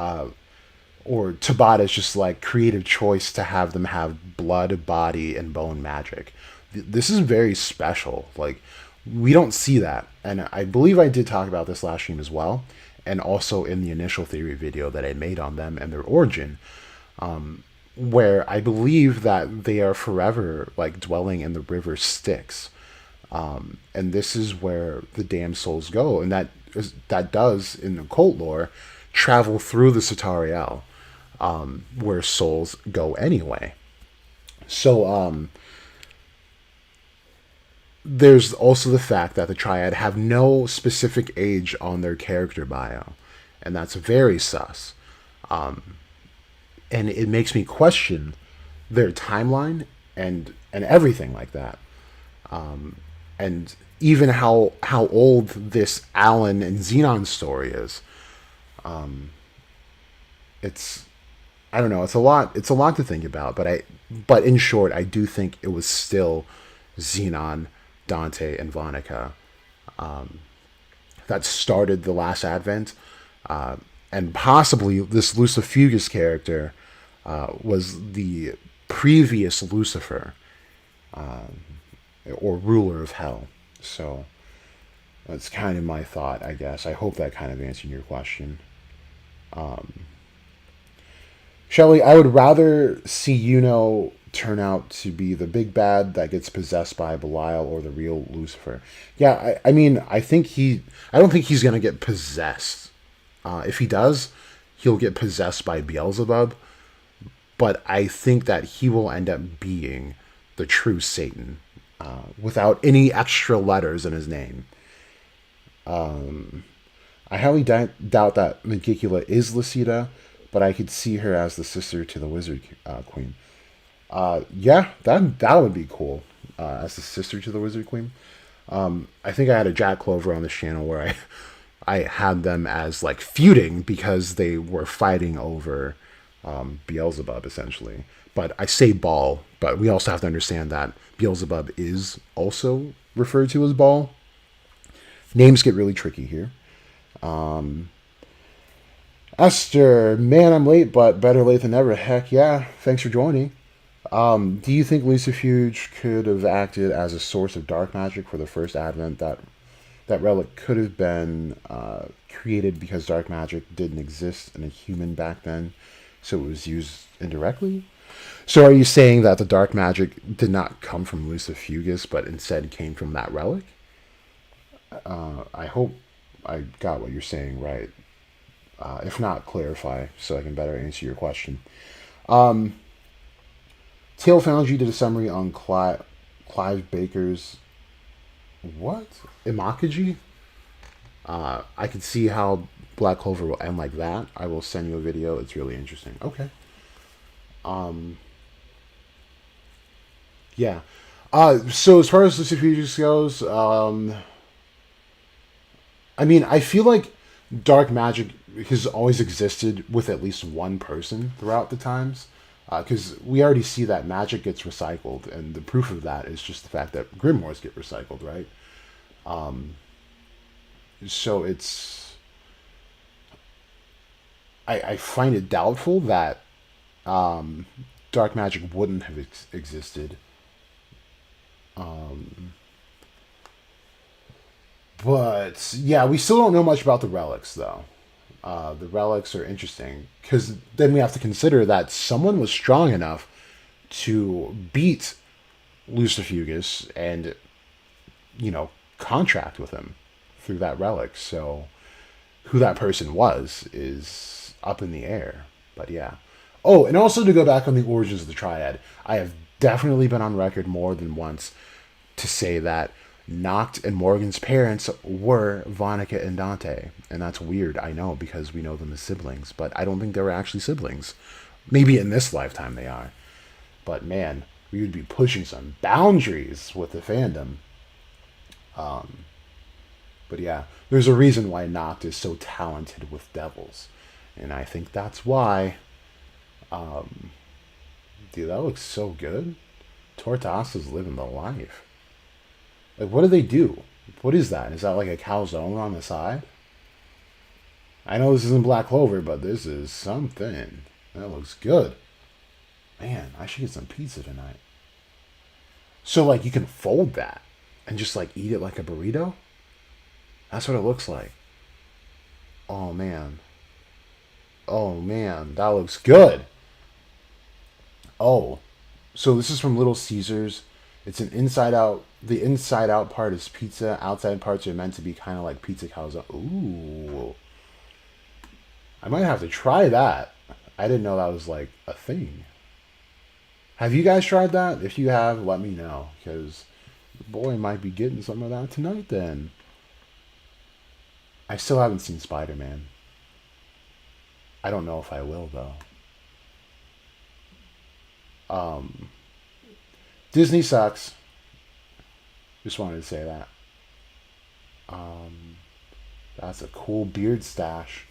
Speaker 1: Tabata's just like creative choice to have them have blood, body, and bone magic. This is very special. Like, we don't see that. And I believe I did talk about this last stream as well, and also in the initial theory video that I made on them and their origin, where I believe that they are forever like dwelling in the river Styx. And this is where the damned souls go, and that does, in occult lore, travel through the Satariel, where souls go anyway. So, there's also the fact that the Triad have no specific age on their character bio, and that's very sus. And it makes me question their timeline and everything like that. And even how old this Alan and Xenon story is. It's, I don't know, it's a lot to think about, but in short, I do think it was still Xenon, Dante, and Vonica that started the last advent, and possibly this Lucifugus character was the previous Lucifer, or ruler of hell. So that's kind of my thought, I guess. I hope that kind of answered your question. Shelley, I would rather see Yuno turn out to be the big bad that gets possessed by Belial or the real Lucifer. Yeah, I mean, I don't think he's going to get possessed. If he does, he'll get possessed by Beelzebub. But I think that he will end up being the true Satan, without any extra letters in his name. I highly doubt that Megicula is Lucida, but I could see her as the sister to the Wizard Queen. Yeah, that would be cool, as the sister to the Wizard Queen. I think I had a Jack Clover on this channel where I had them as like feuding because they were fighting over Beelzebub, essentially. But I say Baal, but we also have to understand that Beelzebub is also referred to as Baal. Names get really tricky here. Esther, man, I'm late, but better late than never. Heck yeah, thanks for joining. Do you think Lucifuge could have acted as a source of dark magic for the first advent? That relic could have been created because dark magic didn't exist in a human back then, so it was used indirectly? So are you saying that the dark magic did not come from Lucifugus, but instead came from that relic? I hope I got what you're saying right. If not, clarify so I can better answer your question. Tail Foundry did a summary on Clive Baker's what? Imakaji? I could see how Black Clover will end like that. I will send you a video. It's really interesting. Okay. Um, yeah. So as far as the Suffrages goes, I mean, I feel like dark magic has always existed with at least one person throughout the times. Because we already see that magic gets recycled, and the proof of that is just the fact that grimoires get recycled, right? Um, so I find it doubtful that um, dark magic wouldn't have existed. Um, but yeah, we still don't know much about the relics, though. The relics are interesting because then we have to consider that someone was strong enough to beat Lucifugus and, contract with him through that relic. So who that person was is up in the air. But yeah. Oh, and also to go back on the origins of the Triad, I have definitely been on record more than once to say that Noct and Morgan's parents were Vonica and Dante. And that's weird, I know, because we know them as siblings. But I don't think they were actually siblings. Maybe in this lifetime they are. But man, we would be pushing some boundaries with the fandom. Um, but yeah, there's a reason why Noct is so talented with devils. And I think that's why. Um, Dude, that looks so good. Tortasa's living the life. Like, what do they do? What is that? Is that like a calzone on the side? I know this isn't Black Clover, but this is something. That looks good. Man, I should get some pizza tonight. So, like, you can fold that and just, like, eat it like a burrito? That's what it looks like. Oh, man. Oh, man. That looks good. Oh. So, this is from Little Caesars. It's an inside out. The inside out part is pizza. Outside parts are meant to be kind of like pizza calzone. Ooh. I might have to try that. I didn't know that was like a thing. Have you guys tried that? If you have, let me know. Because the boy might be getting some of that tonight then. I still haven't seen Spider Man. I don't know if I will, though. Um, Disney sucks. Just wanted to say that. Um, that's a cool beard stash.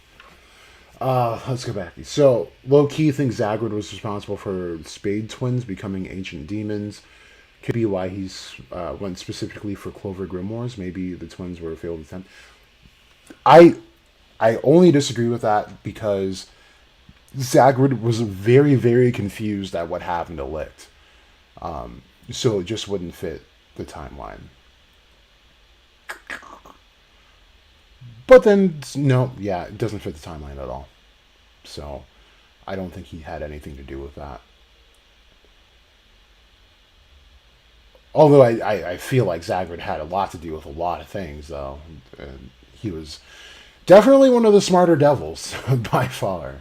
Speaker 1: Let's go back. So, low key thinks Zagrid was responsible for Spade twins becoming ancient demons. Could be why he's went specifically for Clover Grimoires. Maybe the twins were a failed attempt. I I only disagree with that because Zagrid was very, very confused at what happened to Licht. So it just wouldn't fit the timeline. But then, no, yeah, it doesn't fit the timeline at all. So I don't think he had anything to do with that. Although I feel like Zagrid had a lot to do with a lot of things, though. He was definitely one of the smarter devils, by far.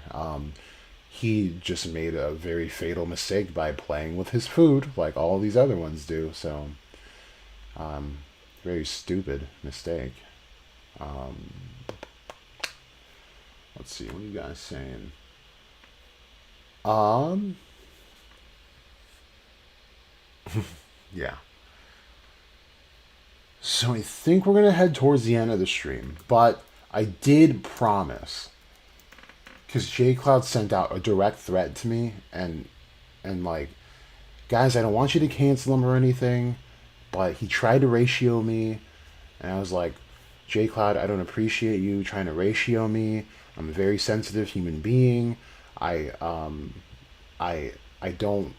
Speaker 1: He just made a very fatal mistake by playing with his food, like all these other ones do. So, very stupid mistake. Um, let's see, what are you guys saying? Um, yeah. So I think we're gonna head towards the end of the stream, but I did promise because J Cloud sent out a direct threat to me, and like, guys, I don't want you to cancel him or anything, but he tried to ratio me, and I was like, J Cloud, I don't appreciate you trying to ratio me. I'm a very sensitive human being. I I don't,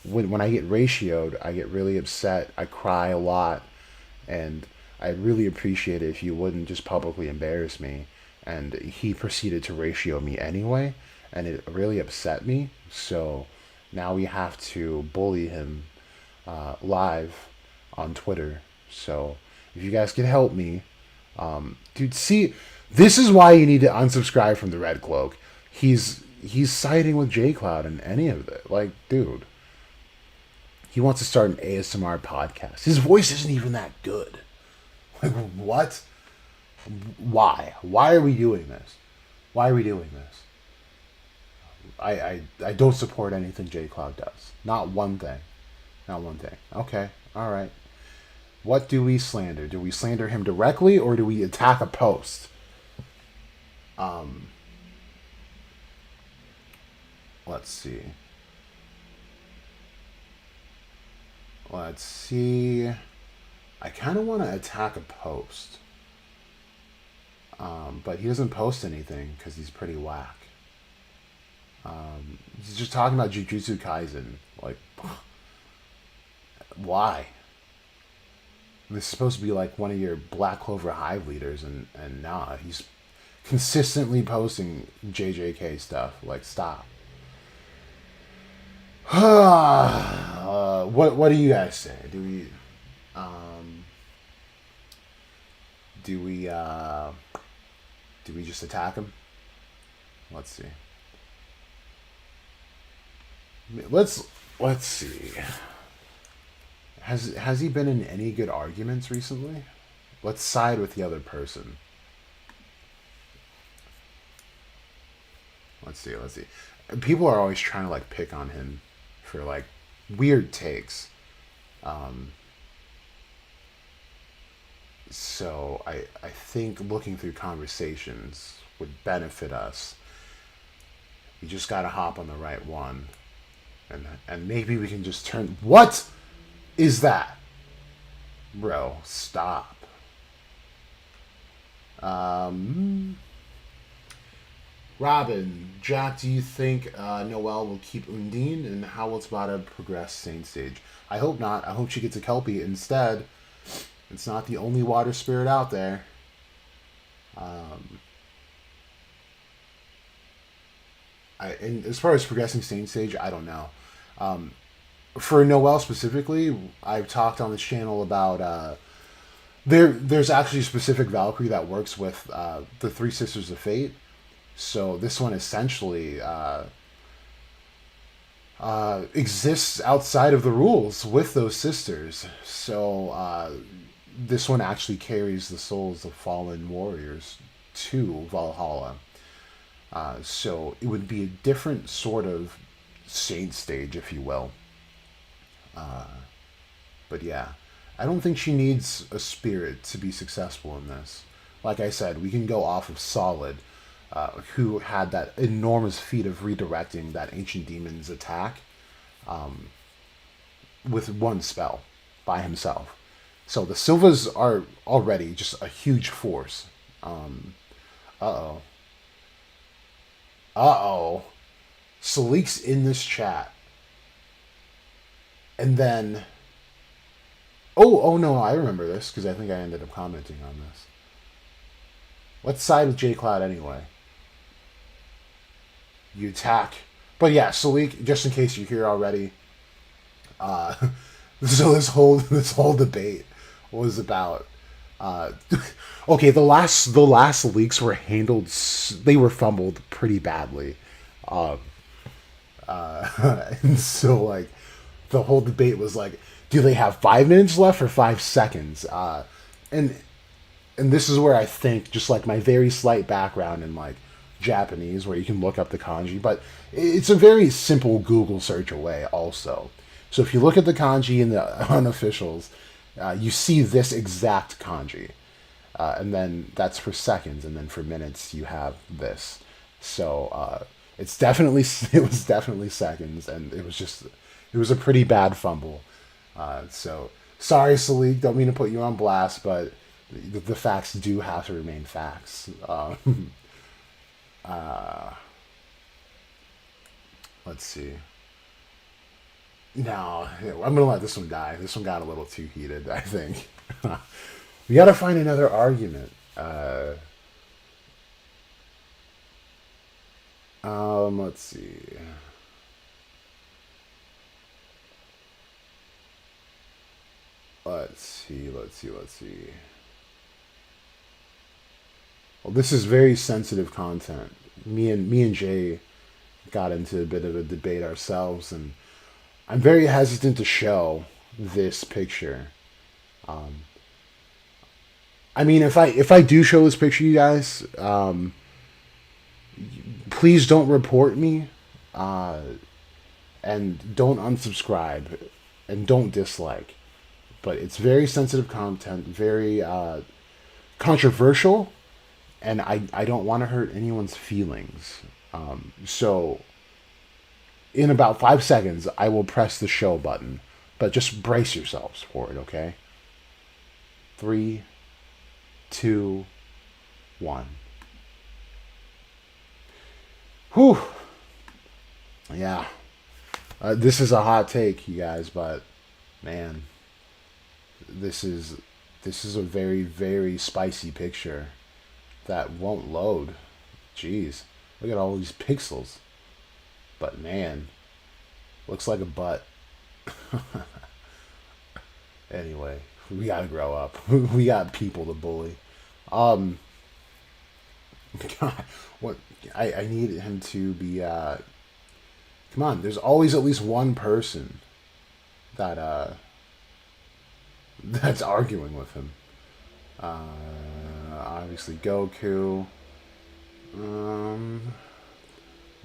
Speaker 1: when I get ratioed, I get really upset. I cry a lot, and I'd really appreciate it if you wouldn't just publicly embarrass me. And he proceeded to ratio me anyway, and it really upset me. So now we have to bully him live on Twitter. So if you guys can help me, dude, see, this is why you need to unsubscribe from the Red Cloak. He's siding with J Cloud in any of it. Like, dude, He wants to start an ASMR podcast. His voice isn't even that good. Like, what? Why? Why are we doing this? Why are we doing this? I don't support anything J Cloud does. Not one thing. Not one thing. Okay. All right. What do we slander? Do we slander him directly or do we attack a post? Let's see. Let's see. I kind of want to attack a post. But he doesn't post anything because he's pretty whack. He's just talking about Jujutsu Kaisen. Like, why? This is supposed to be like one of your Black Clover Hive leaders, and nah, he's consistently posting JJK stuff. Like, stop. What do you guys say? Do we just attack him? Let's see. Let's see. Has he been in any good arguments recently? Let's side with the other person. Let's see. People are always trying to like pick on him for like weird takes. So I think looking through conversations would benefit us. We just gotta hop on the right one. And maybe we can just turn... What is that? Bro, stop. Robin, Jack, do you think Noelle will keep Undine? And how will Tabata progress Saint Stage? I hope not. I hope she gets a Kelpie instead. It's not the only water spirit out there. And as far as progressing Saint Stage, I don't know. For Noelle specifically, I've talked on this channel about there's actually a specific Valkyrie that works with the Three Sisters of Fate. So this one essentially exists outside of the rules with those sisters. So this one actually carries the souls of fallen warriors to Valhalla. So it would be a different sort of Saint Stage, if you will. But yeah, I don't think she needs a spirit to be successful in this. Like I said, we can go off of Solid, who had that enormous feat of redirecting that Ancient Demon's attack with one spell by himself. So the Silvas are already just a huge force. Uh-oh. Salik's in this chat. And then... Oh no, I remember this, because I think I ended up commenting on this. Let's side with J Cloud anyway. You attack. But yeah, Salik, just in case you're here already, so this whole debate was about okay, the last leaks were handled, they were fumbled pretty badly. And so like the whole debate was like, do they have 5 minutes left or 5 seconds? And this is where I think, just like my very slight background in like Japanese, where you can look up the kanji, but it's a very simple Google search away also. So if you look at the kanji in the unofficials, you see this exact kanji. And then that's for seconds, and then for minutes you have this. So it was definitely seconds, and it was a pretty bad fumble. So sorry, Salik, don't mean to put you on blast, but the facts do have to remain facts. Let's see. No, I'm gonna let this one die. This one got a little too heated, I think. We gotta find another argument. Let's see. Let's see. Well, this is very sensitive content. Me and Jay got into a bit of a debate ourselves, and I'm very hesitant to show this picture. Um, I mean, if I do show this picture, you guys, please don't report me, uh, and don't unsubscribe, and don't dislike. But it's very sensitive content, very controversial, and I don't want to hurt anyone's feelings. So in about 5 seconds, I will press the show button, but just brace yourselves for it, okay? 3, 2, 1. Whew. Yeah. This is a hot take, you guys, but man, this is a very, very spicy picture that won't load. Jeez, look at all these pixels. But man, looks like a butt. Anyway, we gotta grow up. We got people to bully. Um, God, what I need him to be. Come on, there's always at least one person that that's arguing with him. Obviously Goku.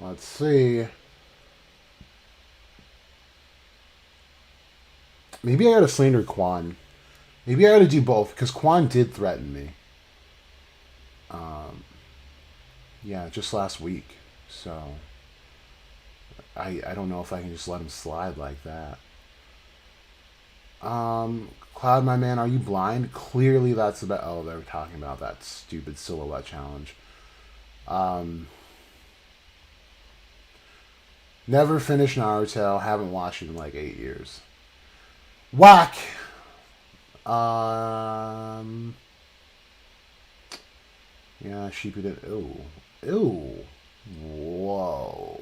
Speaker 1: Let's see. Maybe I gotta slander Quan. Maybe I gotta do both, because Quan did threaten me. Yeah, just last week. So I don't know if I can just let him slide like that. Cloud, my man, are you blind? Clearly that's about... Oh, they were talking about that stupid silhouette challenge. Never finished Naruto. Haven't watched it in like 8 years. Whack! Yeah, Sheepy did... Ew. Ew. Whoa.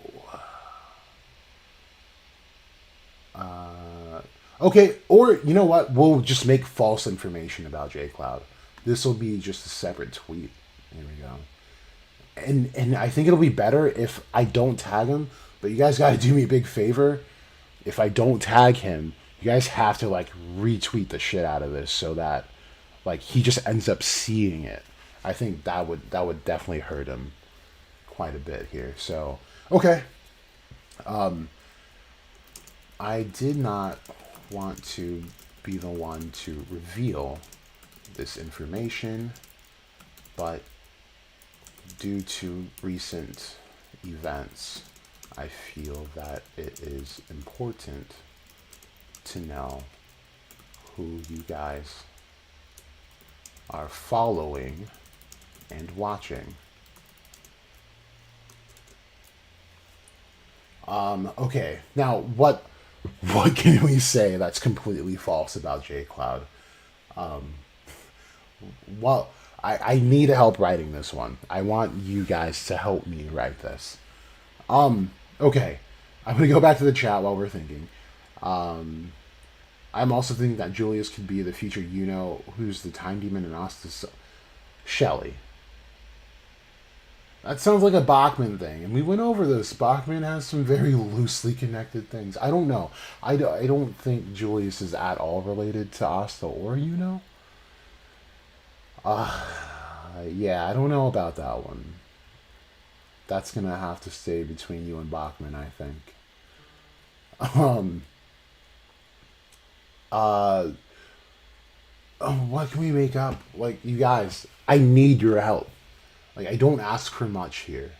Speaker 1: Okay, or you know what? We'll just make false information about J Cloud. This will be just a separate tweet. There we go. And I think it'll be better if I don't tag him. But you guys got to do me a big favor. If I don't tag him, you guys have to like retweet the shit out of this so that like he just ends up seeing it. I think that would definitely hurt him quite a bit here. So okay. I did not want to be the one to reveal this information, but due to recent events, I feel that it is important to know who you guys are following and watching. Okay, now what can we say that's completely false about J Cloud? Well, I need help writing this one. I want you guys to help me write this. Okay. I'm gonna go back to the chat while we're thinking. I'm also thinking that Julius could be the future who's the time demon in Asta. Shelly. That sounds like a Bachman thing, and we went over this. Bachman has some very loosely connected things. I don't know. I don't think Julius is at all related to Asta or yeah, I don't know about that one. That's gonna have to stay between you and Bachman, I think. What can we make up? Like, you guys, I need your help. Like, I don't ask for much here.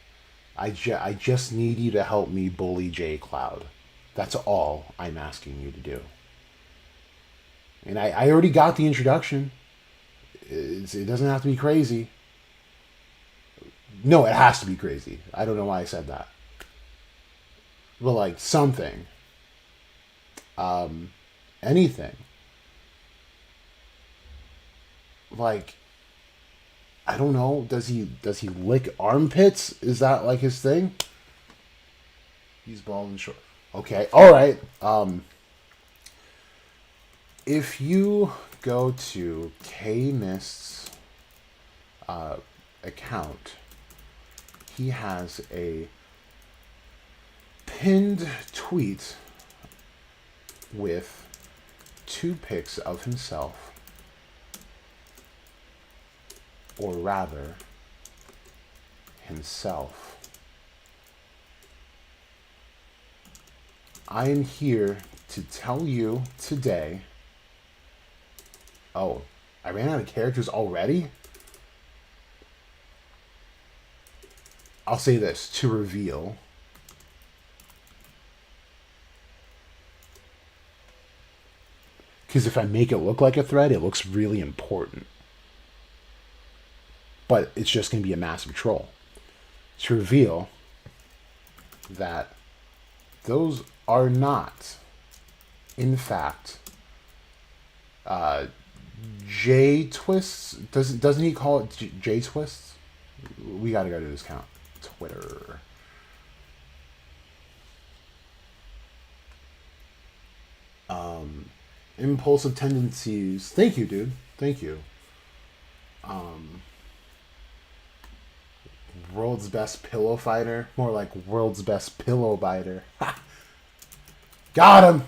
Speaker 1: I just need you to help me bully J Cloud. That's all I'm asking you to do. And I already got the introduction. It doesn't have to be crazy. No, it has to be crazy. I don't know why I said that. But, like, something. Anything. Like, I don't know. Does he lick armpits? Is that like his thing? He's bald and short. Okay, all right. If you go to K-Mist's account, he has a pinned tweet with 2 pics of himself, or rather, himself. I am here to tell you today... Oh, I ran out of characters already? I'll say this, to reveal... Because if I make it look like a thread, it looks really important. But it's just going to be a massive troll. To reveal that those are not, in fact, J twists. Doesn't he call it J twists? We got to go to his account, Twitter. Impulsive tendencies. Thank you, dude. Thank you. World's best pillow fighter. More like world's best pillow biter. Ha! Got him!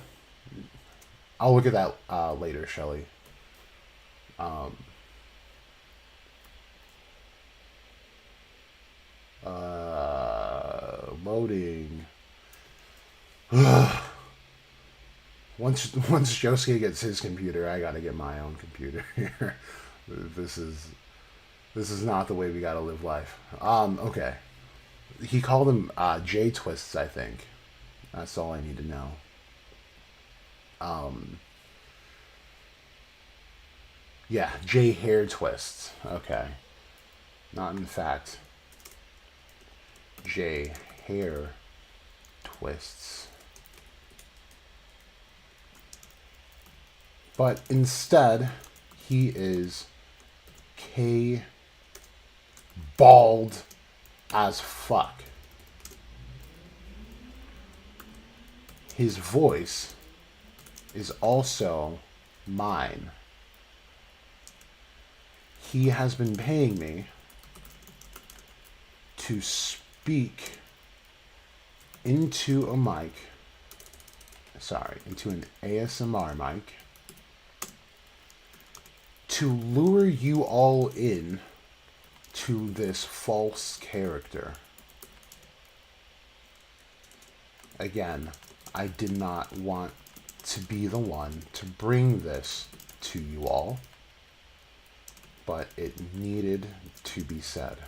Speaker 1: I'll look at that later, Shelly. Loading. Once Josuke gets his computer, I gotta get my own computer here. This is not the way we gotta live life. Okay. He called them J twists, I think. That's all I need to know. Yeah, J hair twists. Okay. Not in fact. J hair twists. But instead, he is K bald as fuck. His voice is also mine. He has been paying me to speak into a mic, into an ASMR mic, to lure you all in to this false character. Again, I did not want to be the one to bring this to you all, but it needed to be said.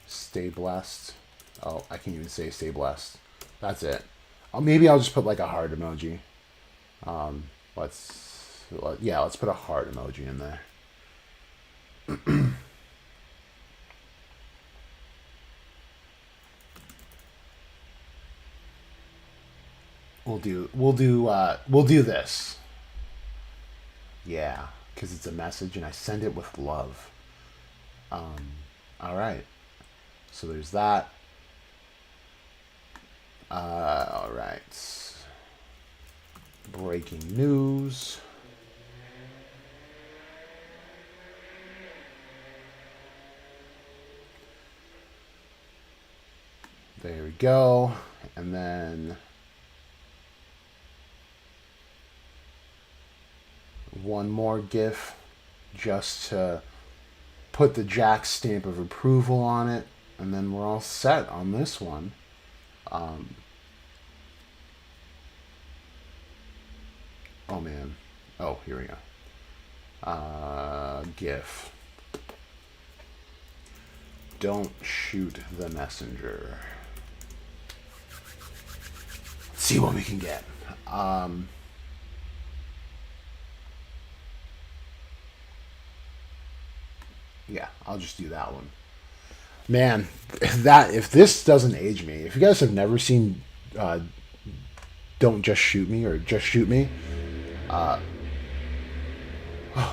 Speaker 1: Stay blessed. Oh, I can't even say stay blessed. That's it. Maybe I'll just put like a heart emoji. Let's put a heart emoji in there. We'll do this. Yeah, because it's a message and I send it with love. All right. So there's that. All right. Breaking news. There we go. And then one more GIF just to put the Jack stamp of approval on it. And then we're all set on this one. Oh man. Oh, here we go. GIF. Don't shoot the messenger. Let's see what we can get. Yeah, I'll just do that one. Man, if this doesn't age me, if you guys have never seen Don't Just Shoot Me or Just Shoot Me, oh,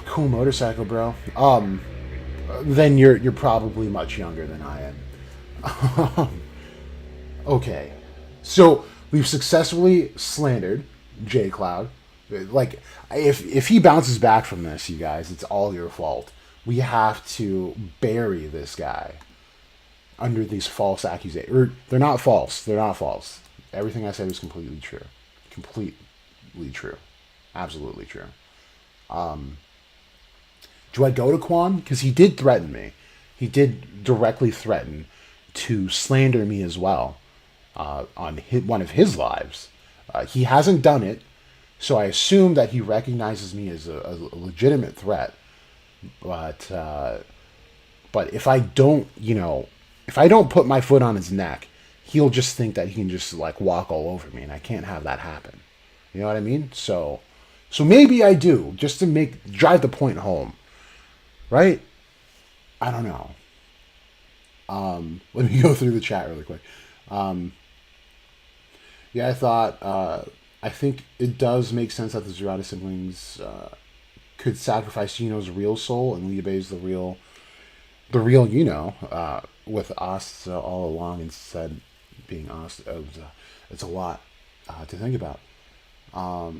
Speaker 1: cool motorcycle, bro. Then you're probably much younger than I am. Okay, so we've successfully slandered J Cloud. Like, if he bounces back from this, you guys, it's all your fault. We have to bury this guy under these false accusations. They're not false. They're not false. Everything I said was completely true. Completely true. Absolutely true. Do I go to Quan? Because he did threaten me. He did directly threaten to slander me as well on one of his lives. He hasn't done it, so I assume that he recognizes me as a legitimate threat. But but if I don't, if I don't put my foot on his neck, he'll just think that he can just like walk all over me, and I can't have that happen. You know what I mean? So maybe I do, just to drive the point home, right? I don't know. Let me go through the chat really quick. Yeah, I think it does make sense that the Zurata siblings could sacrifice Yuno's real soul and Liube's the real with Asta all along instead being Asta. It's a lot to think about. Oh,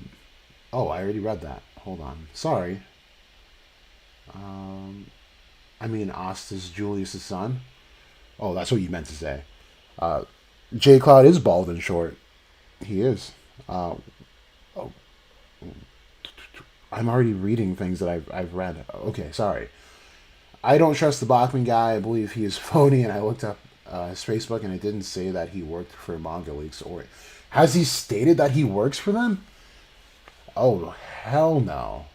Speaker 1: I already read that. Hold on. Sorry. I mean, Asta's Julius' son. Oh, that's what you meant to say. J. Cloud is bald and short. He is. Oh, I'm already reading things that I've read. Okay, sorry. I don't trust the Bachman guy. I believe he is phony, and I looked up his Facebook, and it didn't say that he worked for Manga Leaks. Or has he stated that he works for them? Oh, hell no.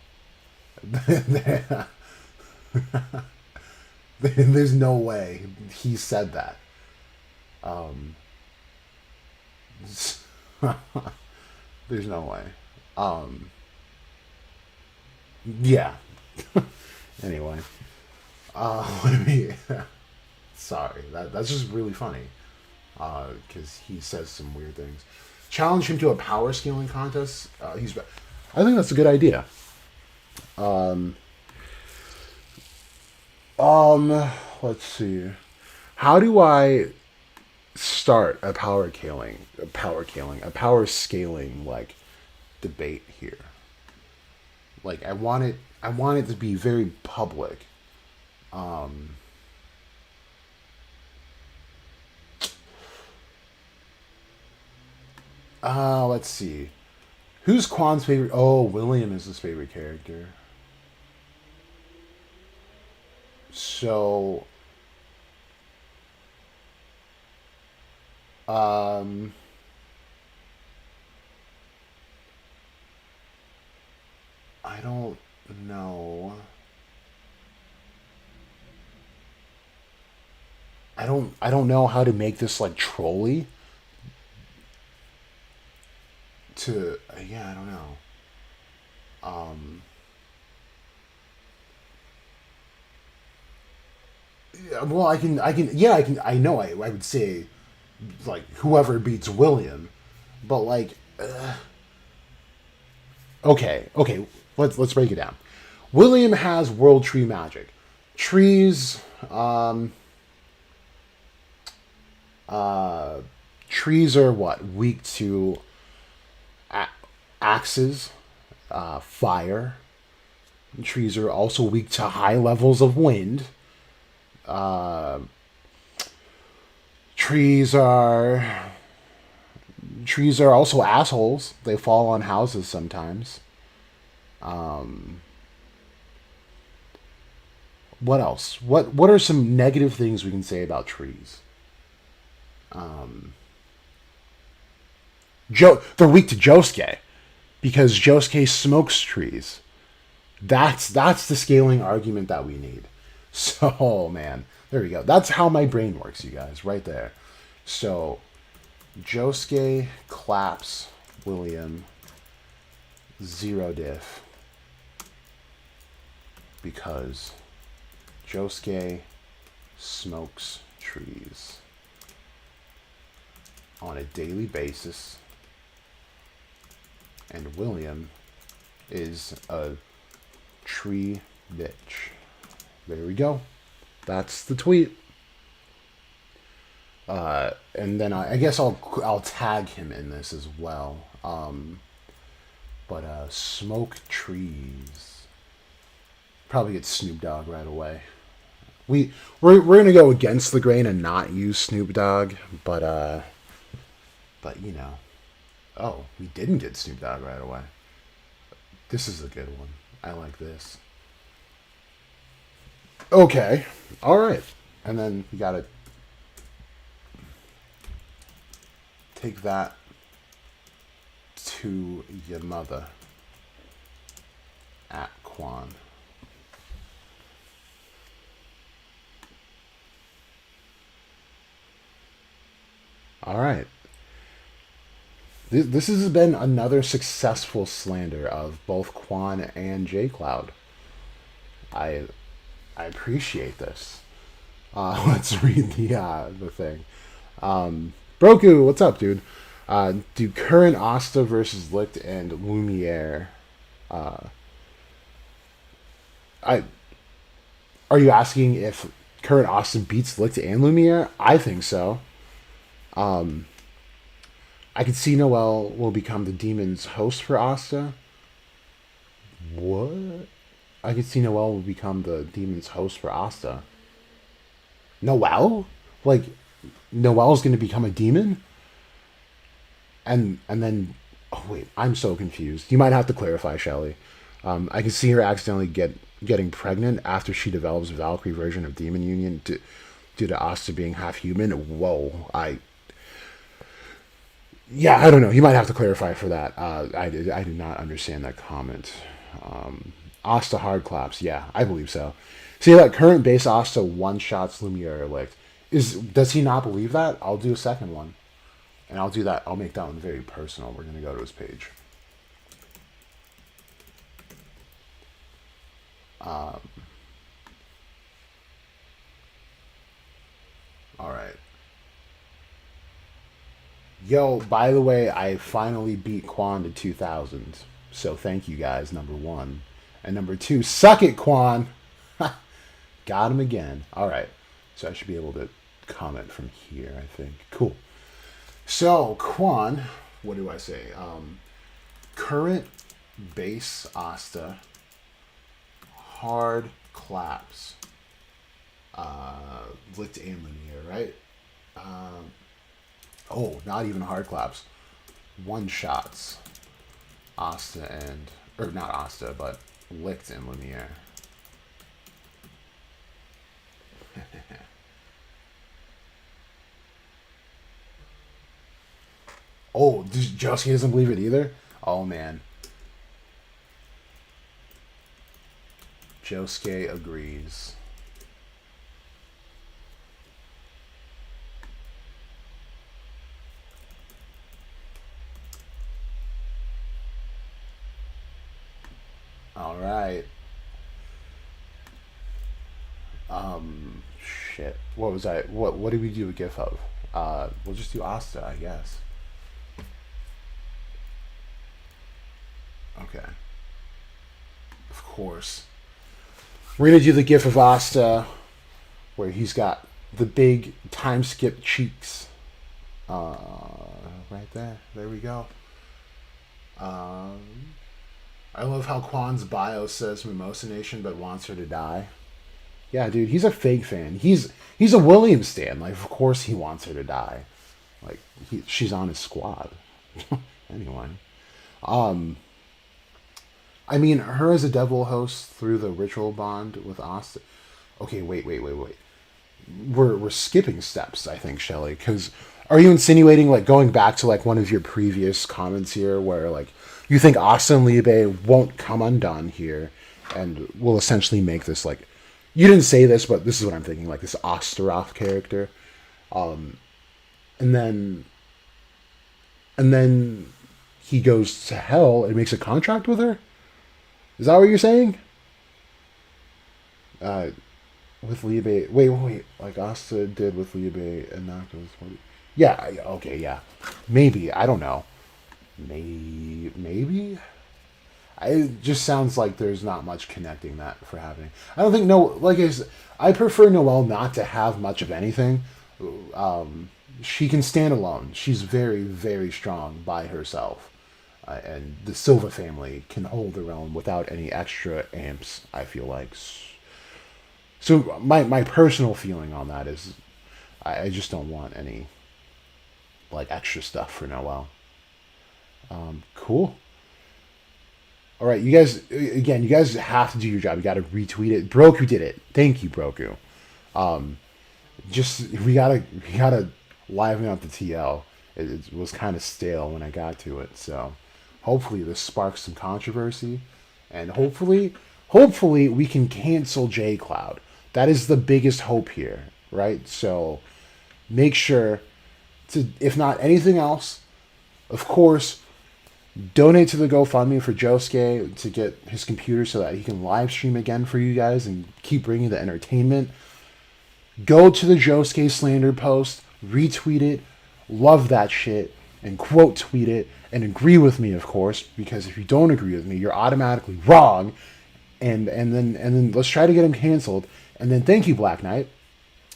Speaker 1: There's no way he said that. There's no way. Yeah. Anyway. Let me. Sorry, that's just really funny. Because he says some weird things. Challenge him to a power scaling contest. I think that's a good idea. Let's see. How do I start a power scaling like debate here? Like I want it to be very public. Let's see. Who's Quan's favorite? Oh, William is his favorite character. So, um, I don't know. I don't know how to make this like trolly to yeah, I don't know. Um yeah, well, I know I would say like whoever beats William, but like okay, let's break it down. William has world tree magic. Trees uh trees are what? Weak to axes, fire. Trees are also weak to high levels of wind. Uh, trees are trees are also assholes. They fall on houses sometimes. Um, what else? What are some negative things we can say about trees? Um, they're weak to Josuke because Josuke smokes trees. That's the scaling argument that we need. So man, there we go. That's how my brain works, you guys, right there. So Josuke claps William zero diff because Josuke smokes trees on a daily basis, and William is a tree bitch. There we go. That's the tweet. And then I guess I'll tag him in this as well. But smoke trees. Probably get Snoop Dogg right away. We're gonna go against the grain and not use Snoop Dogg, but you know, Oh, we didn't get Snoop Dogg right away. This is a good one. I like this. Okay. All right. And then we gotta take that to your mother at Quan. All right. This has been another successful slander of both Quan and J Cloud. I I appreciate this. Let's read the thing. Broku, what's up, dude? Do current Asta versus Licht and Lumiere? Uh, I Are you asking if current Asta beats Licht and Lumiere? I think so. Um, I could see Noel will become the demon's host for Asta. What? I could see Noel will become the demon's host for Asta. Noel? Like, Noel's going to become a demon? And then, oh wait, I'm so confused. You might have to clarify, Shelley. I can see her accidentally getting pregnant after she develops Valkyrie version of Demon Union due to Asta being half human. Whoa, yeah, I don't know. You might have to clarify for that. I did not understand that comment. Asta hard claps. Yeah, I believe so. See that current base Asta one shots Lumiere elect. Does he not believe that? I'll do a second one. And I'll do that. I'll make that one very personal. We're gonna go to his page. Um, all right. Yo, by the way, I finally beat Quan to 2000. So thank you guys, number one. And number two, suck it, Quan. Got him again. All right. So I should be able to comment from here, I think. Cool. So, Quan, what do I say? Current base Asta, hard claps. Licht and Linear, right? Oh, not even hard claps. One shots. Asta and, or not Asta, but Licht and Linear. Oh, Josuke doesn't believe it either? Oh, man. Josuke agrees. All right. Shit. What was I? What did we do a gif of? We'll just do Asta, I guess. Okay. Of course. We're gonna do the gif of Asta, where he's got the big time skip cheeks. Right there. There we go. I love how Quan's bio says Mimosa Nation, but wants her to die. Yeah, dude, he's a fake fan. He's a Williams stan. Like, of course he wants her to die. Like, she's on his squad. Anyway, I mean, her as a devil host through the ritual bond with Asta. Okay, wait. We're skipping steps, I think, Shelley. Because are you insinuating, like, going back to, like, one of your previous comments here where, like, you think Asta and Liebe won't come undone here and will essentially make this, like, you didn't say this, but this is what I'm thinking, like, this Osteroth character. And then he goes to hell and makes a contract with her? Is that what you're saying? With Liebe, wait, like Asta did with Liebe and Nako's. Yeah, okay, yeah. Maybe, I don't know. Maybe? It just sounds like there's not much connecting that for happening. I don't think, no, like I prefer Noelle not to have much of anything. She can stand alone. She's very, very strong by herself. And the Silva family can hold their own without any extra amps, I feel like. So my personal feeling on that is I just don't want any, like, extra stuff for Noelle. Cool. All right, you guys. Again, you guys have to do your job. You got to retweet it. Broku did it. Thank you, Broku. Just we gotta liven up the TL. It was kind of stale when I got to it, so hopefully this sparks some controversy, and hopefully we can cancel J Cloud. That is the biggest hope here, right? So make sure to, if not anything else, of course, donate to the GoFundMe for Josuke to get his computer so that he can live stream again for you guys and keep bringing the entertainment. Go to the Josuke slander post, retweet it, love that shit, and quote tweet it, and agree with me, of course, because if you don't agree with me, you're automatically wrong. And then let's try to get him canceled. And then thank you, Black Knight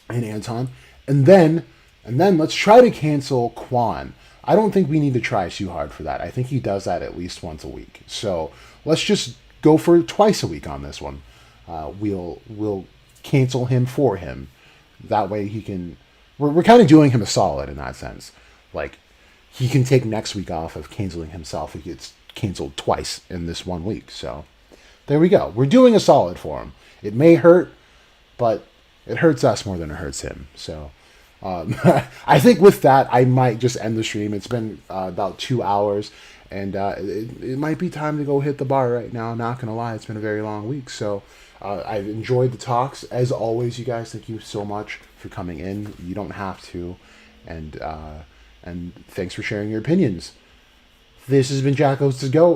Speaker 1: and Anton. And then let's try to cancel Quan. I don't think we need to try too hard for that. I think he does that at least once a week. So let's just go for twice a week on this one. We'll cancel him for him. That way he can. We're kind of doing him a solid in that sense. Like he can take next week off of canceling himself. He gets canceled twice in this 1 week. So there we go. We're doing a solid for him. It may hurt, but it hurts us more than it hurts him. So I think with that, I might just end the stream. It's been about 2 hours, and it might be time to go hit the bar right now. Not going to lie, it's been a very long week. So I've enjoyed the talks. As always, you guys, thank you so much for coming in. You don't have to. And thanks for sharing your opinions. This has been Jackos to Go.